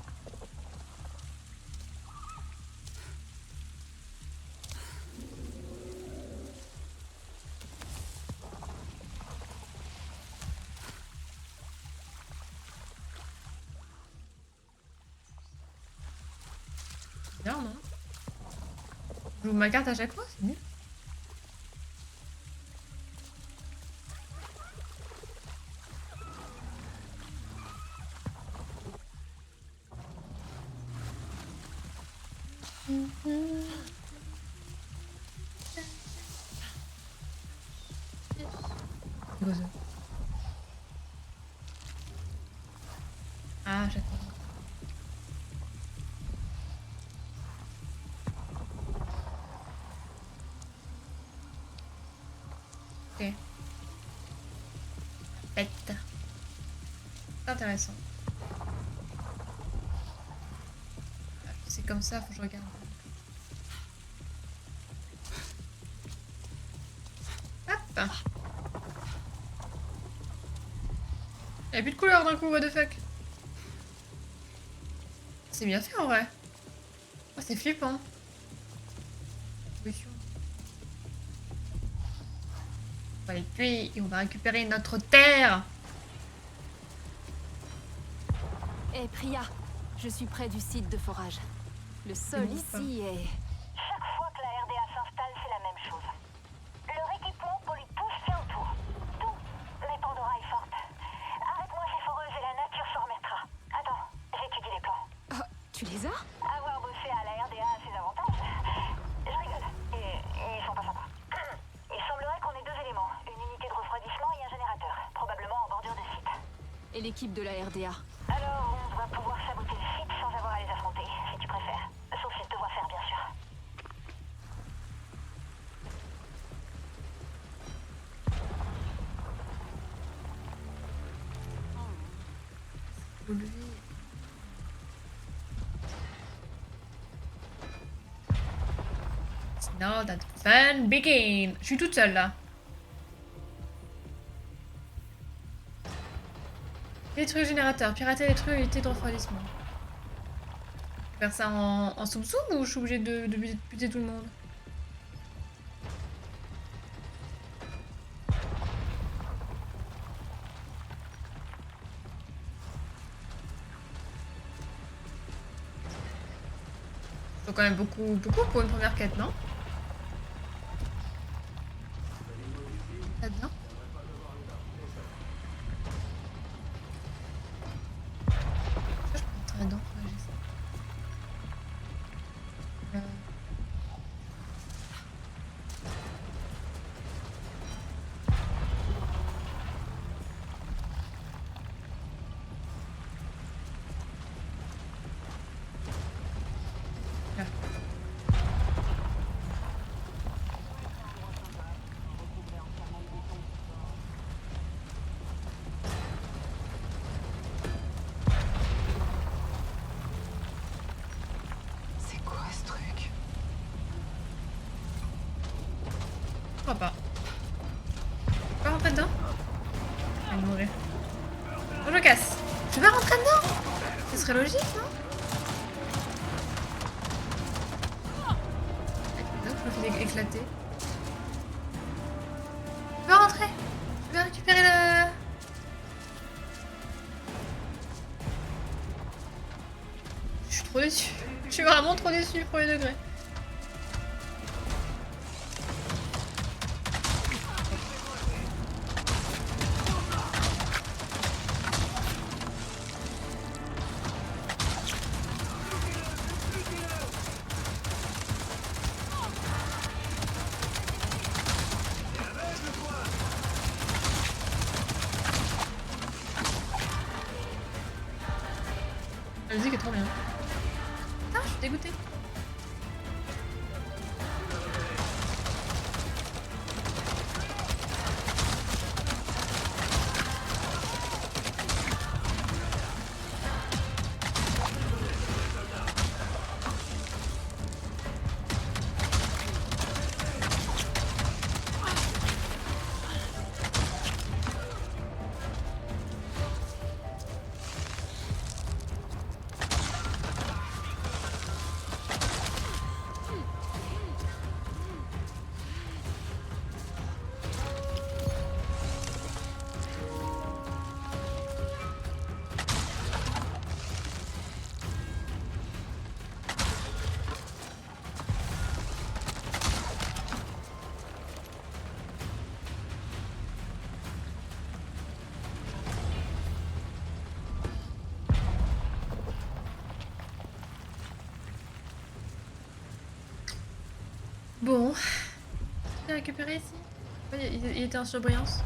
Bizarre, non? J'ouvre ma carte à chaque fois, c'est nul. C'est quoi ça? Ah, j'attends. Ok. Bête. C'est intéressant. C'est comme ça, faut que je regarde. Hop. Il n'y a plus de couleur d'un coup, what the fuck. C'est bien fait en vrai. Oh, c'est flippant. Oui. On va les tuer et on va récupérer notre terre. Hé Priya, je suis près du site de forage. Le sol ici est... Chaque fois que la RDA s'installe, c'est la même chose. Leur équipement pollue tout ce qui entoure. Tout. Mais Pandora est forte. Arrête-moi ces foreuses et la nature s'en remettra. Attends, j'étudie les plans. Oh, tu les as? Avoir bossé à la RDA a ses avantages. Je rigole. Et ils sont pas sympas. Il semblerait qu'on ait deux éléments. Une unité de refroidissement et un générateur. Probablement en bordure de site. Et l'équipe de la RDA. Alors, on va pouvoir saboter le site sans avoir à les affronter, si tu préfères. Sauf s'ils te voient faire, bien sûr. Now that fun begin. Je suis toute seule là. Détruire le générateur, pirater les trucs, unité de refroidissement. Faire ça en soum-soum ou je suis obligée de buter tout le monde? Faut quand même beaucoup pour une première quête, non? Là-dedans? Je peux rentrer dedans, ouais, j'ai ça. Là. C'est quoi ce truc? Je crois pas. Je peux pas rentrer dedans? Je vais mourir. Oh, je me casse. Je vais rentrer dedans? Ce serait logique, non? Je me fais éclater. Je vais rentrer. Je vais récupérer le... Je suis trop déçue. Je suis vraiment trop déçue, premier degré. La musique est trop bien. Ah, je suis dégoûtée. Bon. Tu l'as récupéré ici? Ouais, il était en surbrillance.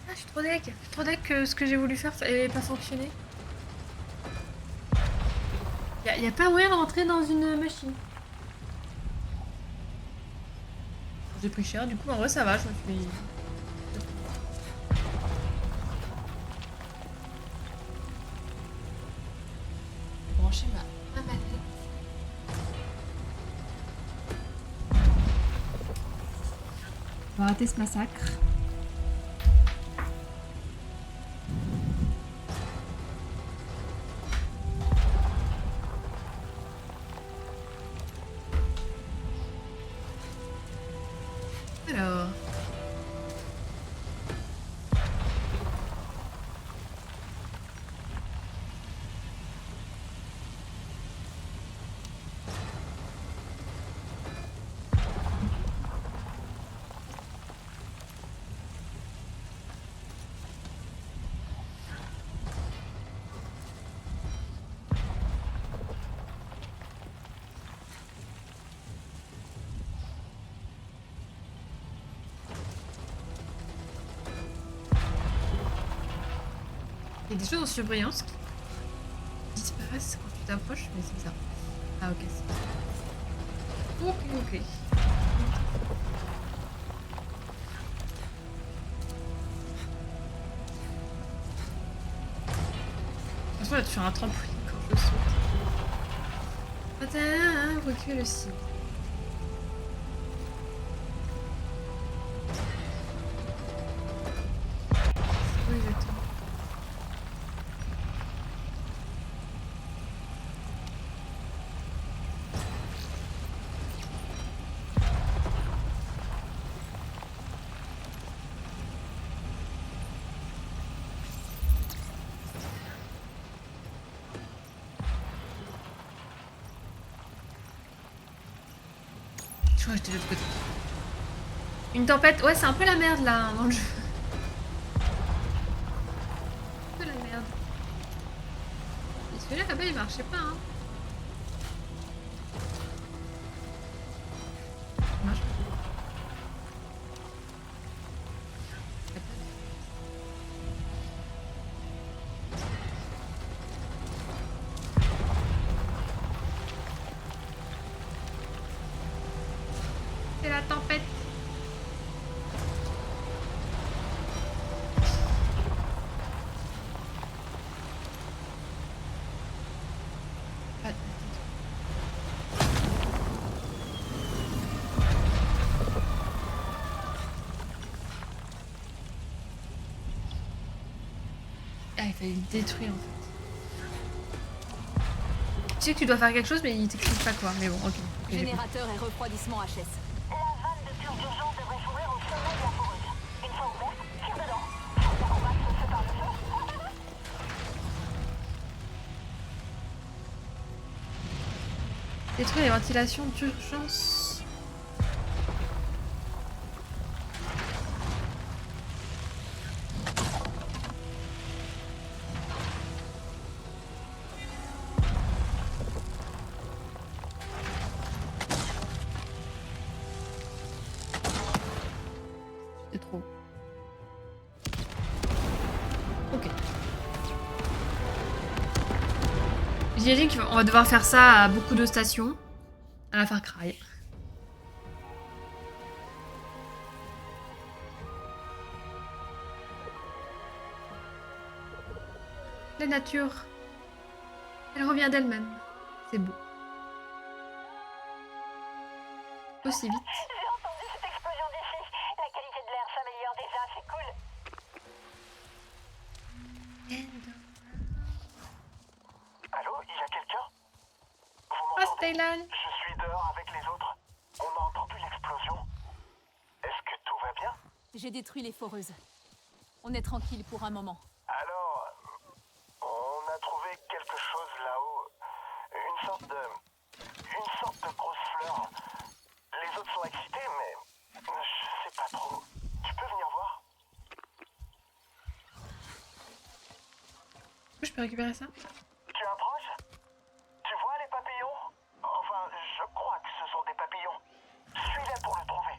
Ah, je suis trop deg. Je suis trop deg que ce que j'ai voulu faire n'ait pas fonctionné. Y a pas moyen de rentrer dans une machine. J'ai pris cher, du coup en vrai ça va, je me suis... Brancher ma manette. On va rater ce massacre. Alors... Il y a des choses en surbrillance qui disparaissent quand tu t'approches, mais c'est ça. Ah ok, c'est... Ok. De toute façon, là, tu fais un trampoline quand je saute. Attends, recule aussi. C'est quoi exactement? Je crois que j'étais de l'autre côté. Une tempête, ouais, c'est un peu la merde là dans le jeu. Un peu la merde. Et celui-là là-bas il marchait pas, hein. Il marche pas. C'est la tempête. Ah, il fallait le détruire en fait. Tu sais que tu dois faire quelque chose, mais il t'explique pas quoi. Mais bon, ok. Générateur et refroidissement HS. La vanne de purge d'urgence devrait s'ouvrir au sommet de la fourrure. Une fois ouverte, tire dedans. Faut bien qu'on passe ce par le feu. Détruire les ventilations d'urgence. C'est trop. Ok. J'imagine qu'on va devoir faire ça à beaucoup de stations. À la Far Cry. La nature. Elle revient d'elle-même. C'est beau. Aussi vite. J'ai entendu cette explosion d'ici. La qualité de l'air s'améliore déjà, c'est cool. Allô, il y a quelqu'un? Vous Oh, m'entendez? Staylan. Je suis dehors avec les autres. On a entendu l'explosion. Est-ce que tout va bien? J'ai détruit les foreuses. On est tranquille pour un moment. Alors, on a trouvé quelque chose là-haut. Une sorte de grosse fleur. Les autres sont excités, mais je sais pas trop. Tu peux venir voir? Je peux récupérer ça? Tu approches? Tu vois les papillons? Enfin, je crois que ce sont des papillons. Suis-les pour le trouver.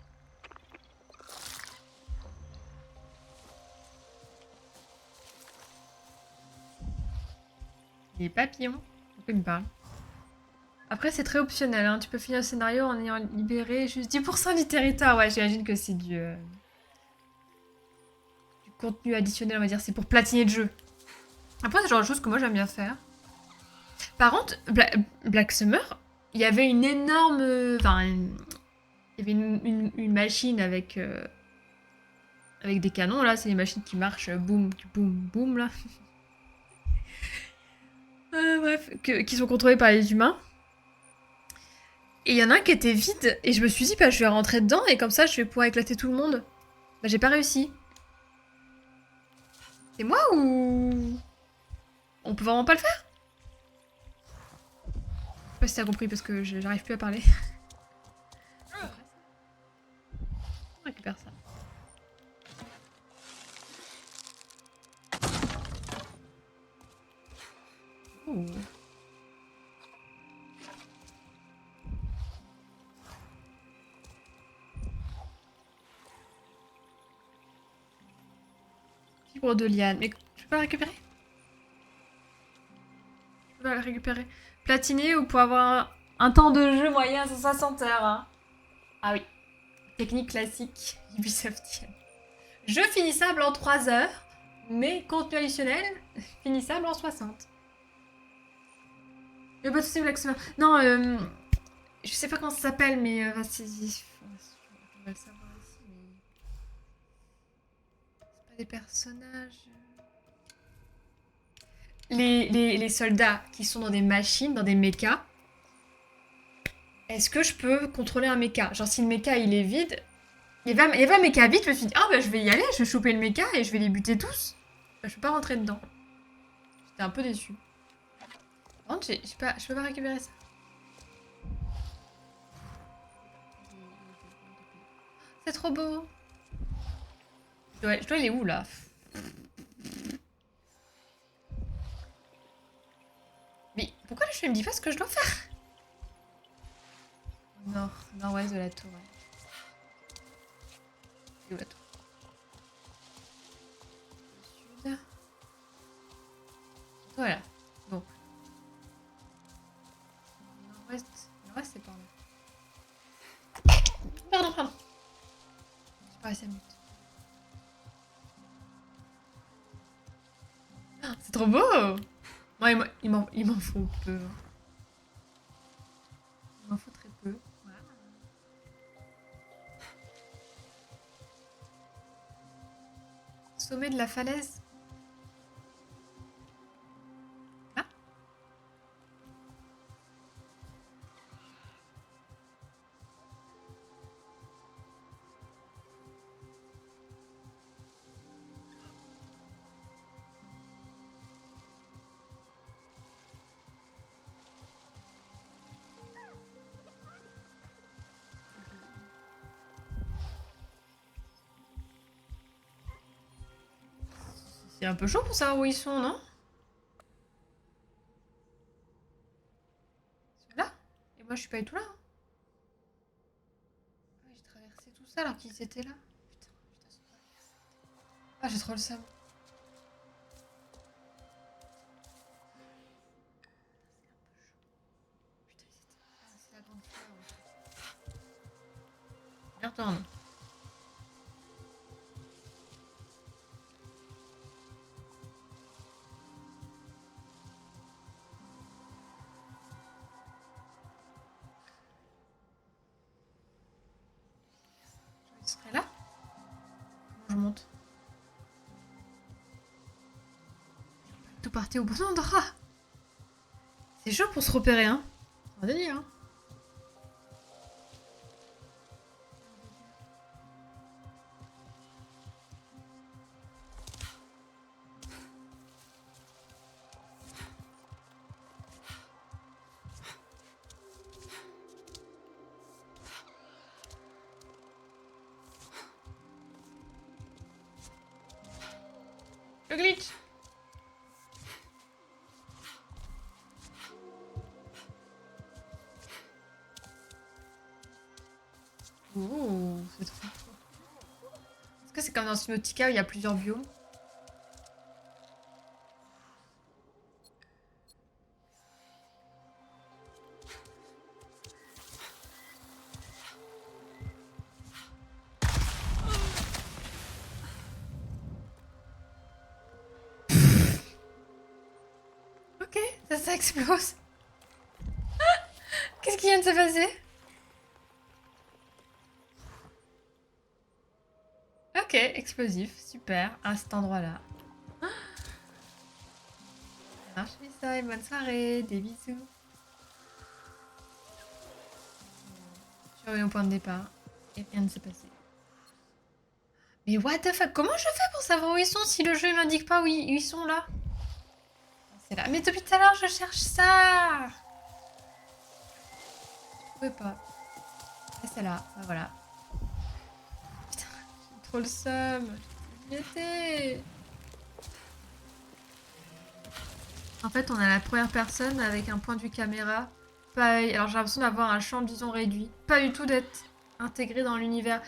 Les papillons. Pourquoi il me parle? Après, c'est très optionnel. Hein. Tu peux finir le scénario en ayant libéré juste 10% du territoire. Ouais, j'imagine que c'est du contenu additionnel, on va dire. C'est pour platiner le jeu. Après, c'est le genre de choses que moi, j'aime bien faire. Par contre, Black Summer, il y avait une énorme... Enfin, il y avait une machine avec des canons. Là, c'est les machines qui marchent boum, boum, boum, là. Bref, qui sont contrôlés par les humains. Et il y en a un qui était vide, et je me suis dit, bah, je vais rentrer dedans, et comme ça, je vais pouvoir éclater tout le monde. Bah, j'ai pas réussi. C'est moi ou... On peut vraiment pas le faire? Je sais pas si t'as compris, parce que j'arrive plus à parler. On récupère ça. Ouh. Fibre de liane. Mais je peux pas la récupérer? Je peux pas la récupérer. Platiner ou pour avoir un temps de jeu moyen à 160 heures. Hein. Ah oui. Technique classique Ubisoftienne. Jeu finissable en 3 heures, mais contenu additionnel finissable en 60. Il y a pas de soucis, Black Summer. Non, je sais pas comment ça s'appelle, mais on va le savoir ici, mais... C'est pas des personnages... Les soldats qui sont dans des machines, dans des mechas, est-ce que je peux contrôler un mecha? Genre si le mecha il est vide, il y avait un mecha vide, je me suis dit, ah bah je vais y aller, je vais choper le mecha et je vais les buter tous. Bah, je peux pas rentrer dedans. J'étais un peu déçue. Par contre, je peux pas récupérer ça. C'est trop beau. Je dois aller où là? Mais pourquoi le jeu me dit pas ce que je dois faire? Nord-ouest de la tour. C'est où la tour? Sud. Voilà. Bon. Nord-ouest. Nord-ouest, c'est par là. Pardon. J'ai pas réussi à me buter. Ah, c'est trop beau! Ouais, il m'en faut peu. Il m'en faut très peu. Voilà. Sommet de la falaise. Ah. C'est un peu chaud pour savoir où ils sont, non? Là? Et moi, je suis pas du tout là. Hein. Ah, j'ai traversé tout ça alors qu'ils étaient là. Putain, c'est pas... Ah, j'ai trop le seum. Ce serait là? Comment je monte? Tout partait au bon endroit. C'est chaud pour se repérer, hein. C'est un délire, hein. Le glitch. Ouh, c'est trop fort. Est-ce que c'est comme dans Subnautica où il y a plusieurs biomes? Ok, ça explose. Qu'est-ce qui vient de se passer? Ok, explosif, super, à cet endroit-là. Merci ça et bonne soirée, des bisous. Je suis revenue au point de départ et rien ne s'est passé. Mais what the fuck, comment je fais pour savoir où ils sont si le jeu ne m'indique pas où ils sont là? C'est là, mais depuis tout à l'heure je cherche ça. Je trouvais pas. Et c'est là, bah, voilà. Trop le seum. J'y étais. En fait, on a la première personne avec un point de vue caméra. Pareil. Alors j'ai l'impression d'avoir un champ de vision réduit. Pas du tout d'être intégré dans l'univers.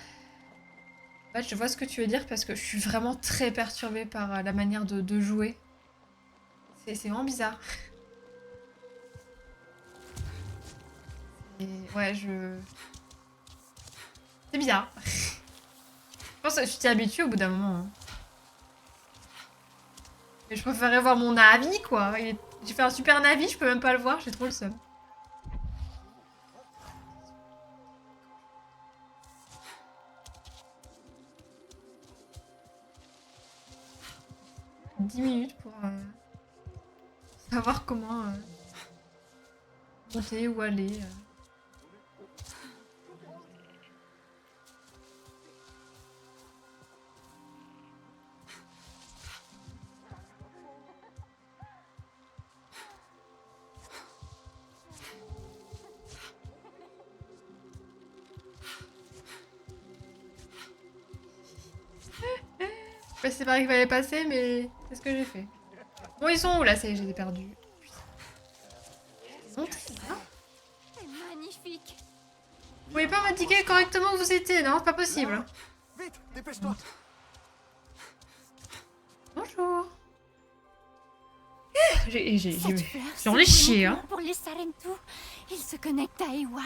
En fait, je vois ce que tu veux dire parce que je suis vraiment très perturbée par la manière de jouer. C'est vraiment bizarre. Et ouais, c'est bizarre. Je pense que je t'y habitué au bout d'un moment. Hein. Mais je préférerais voir mon avis, quoi. J'ai fait un super avis, je peux même pas le voir, j'ai trop le seum. « 10 minutes pour savoir comment monter, où aller. Je sais pas si c'est par là qu'il fallait passer, mais c'est ce que j'ai fait. Bon, ils sont où là? Ça y est, je les ai perdus. C'est magnifique. Vous pouvez pas m'indiquer correctement où vous étiez, non? C'est pas possible. Hein. Vite, dépêche-toi. Bonjour. J'en ai chié, hein. Pour les Sarentu, ils se connectent à Ewa.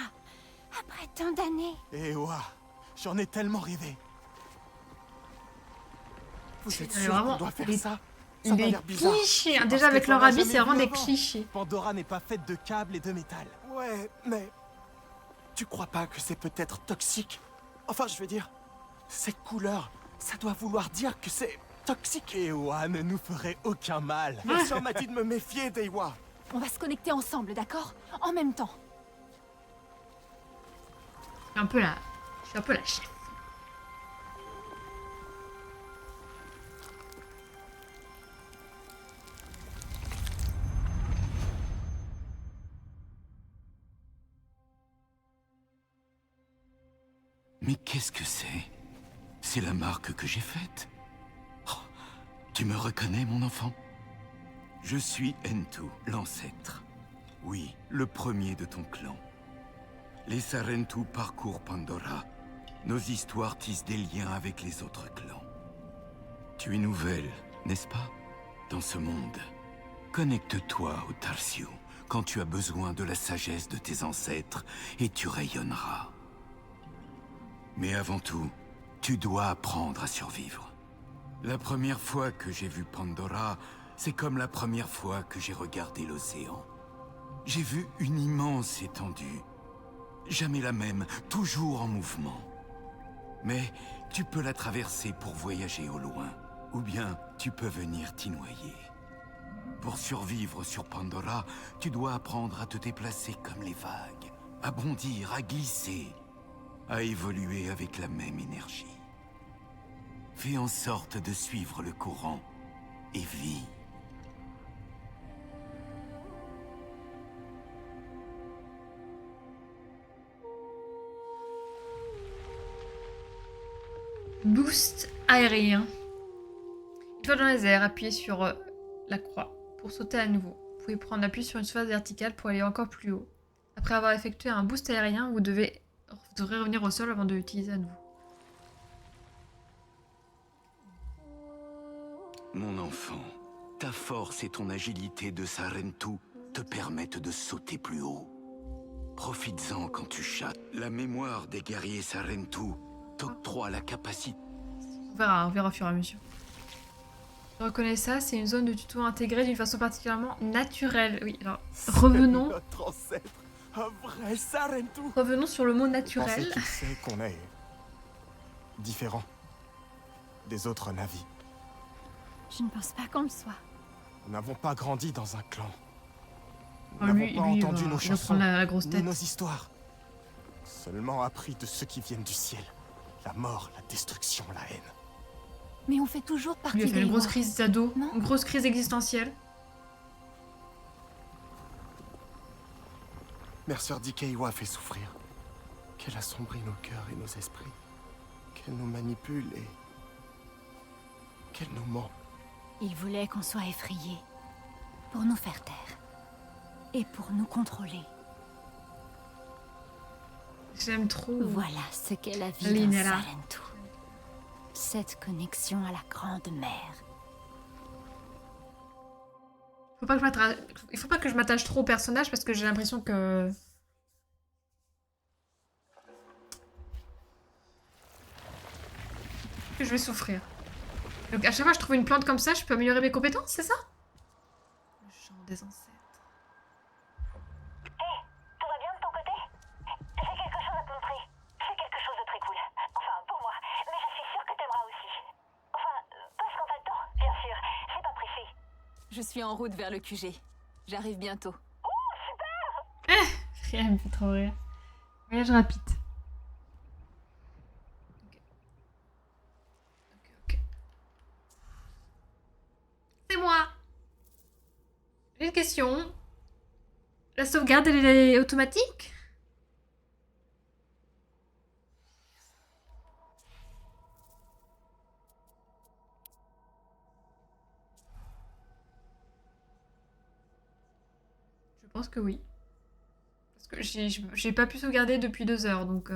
Après tant d'années. Ewa, j'en ai tellement rêvé. Vous êtes sûr vraiment, qu'on doit faire ça? Ça des m'a l'air bizarre. clichés. Hein. C'est Déjà parce avec que leur t'en as habit, jamais c'est vraiment vu des avant. clichés. Pandora n'est pas faite de câbles et de métal. Ouais, mais... Tu crois pas que c'est peut-être toxique? Enfin, je veux dire... Cette couleur, ça doit vouloir dire que c'est toxique. Ewa ne nous ferait aucun mal. Bien sûr, m'a dit de me méfier d'Ewa. On va se connecter ensemble, d'accord? En même temps. Je suis un peu la chef. Mais qu'est-ce que c'est? C'est la marque que j'ai faite. Oh, tu me reconnais, mon enfant? Je suis Entu, l'ancêtre. Oui, le premier de ton clan. Les Sarentu parcourent Pandora. Nos histoires tissent des liens avec les autres clans. Tu es nouvelle, n'est-ce pas? Dans ce monde. Connecte-toi au Tarsiu quand tu as besoin de la sagesse de tes ancêtres et tu rayonneras. Mais avant tout, tu dois apprendre à survivre. La première fois que j'ai vu Pandora, c'est comme la première fois que j'ai regardé l'océan. J'ai vu une immense étendue. Jamais la même, toujours en mouvement. Mais tu peux la traverser pour voyager au loin. Ou bien tu peux venir t'y noyer. Pour survivre sur Pandora, tu dois apprendre à te déplacer comme les vagues, à bondir, à glisser, à évoluer avec la même énergie. Fais en sorte de suivre le courant et vis. Boost aérien. Une fois dans les airs, appuyez sur la croix pour sauter à nouveau. Vous pouvez prendre appui sur une surface verticale pour aller encore plus haut. Après avoir effectué un boost aérien, vous devrez revenir au sol avant de l'utiliser à nouveau. Mon enfant, ta force et ton agilité de Sarentu te permettent de sauter plus haut. Profites-en quand tu chattes. La mémoire des guerriers Sarentu t'octroie la capacité. On verra au fur et à mesure. Je reconnais ça, c'est une zone de tuto intégrée d'une façon particulièrement naturelle. Oui, alors revenons. Notre ancêtre, un vrai Sarentu. Revenons sur le mot Pensez naturel. qu'il sait qu'on est différent des autres Na'vi. Je ne pense pas qu'on le soit. Nous n'avons pas grandi dans un clan. Nous Oh, n'avons lui, pas lui, entendu il va nos chansons, prendre la grosse ni tête. nos histoires. Seulement appris de ceux qui viennent du ciel. La mort, la destruction, la haine. Mais on fait toujours partie Lui, il a fait des une grosse lois. crise d'ado, une grosse crise existentielle. Mercer dit qu'Aiwa fait souffrir. Qu'elle assombrit nos cœurs et nos esprits. Qu'elle nous manipule et... qu'elle nous ment. Il voulait qu'on soit effrayés. Pour nous faire taire. Et pour nous contrôler. J'aime trop. Voilà ce qu'est la vie d'un Linella. Sarentu. Cette connexion à la grande mère. Il faut pas que je m'attache trop au personnage parce que j'ai l'impression que... je vais souffrir. Donc à chaque fois que je trouve une plante comme ça, je peux améliorer mes compétences, c'est ça? Le chant des ancêtres. Tout va bien de ton côté? J'ai quelque chose à te montrer. C'est quelque chose de très cool. Enfin, pour moi. Mais je suis sûre que t'aimeras aussi. Enfin, parce qu'on a le temps, bien sûr. C'est pas pressé. Je suis en route vers le QG. J'arrive bientôt. Rien me fait trop rire. Voyage rapide. Ok. C'est moi. J'ai une question. La sauvegarde, elle est automatique? Je pense que oui. Parce que j'ai pas pu sauvegarder depuis 2 heures, donc...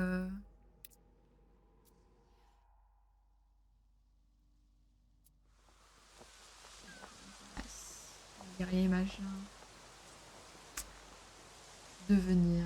Guerrier machin. Devenir.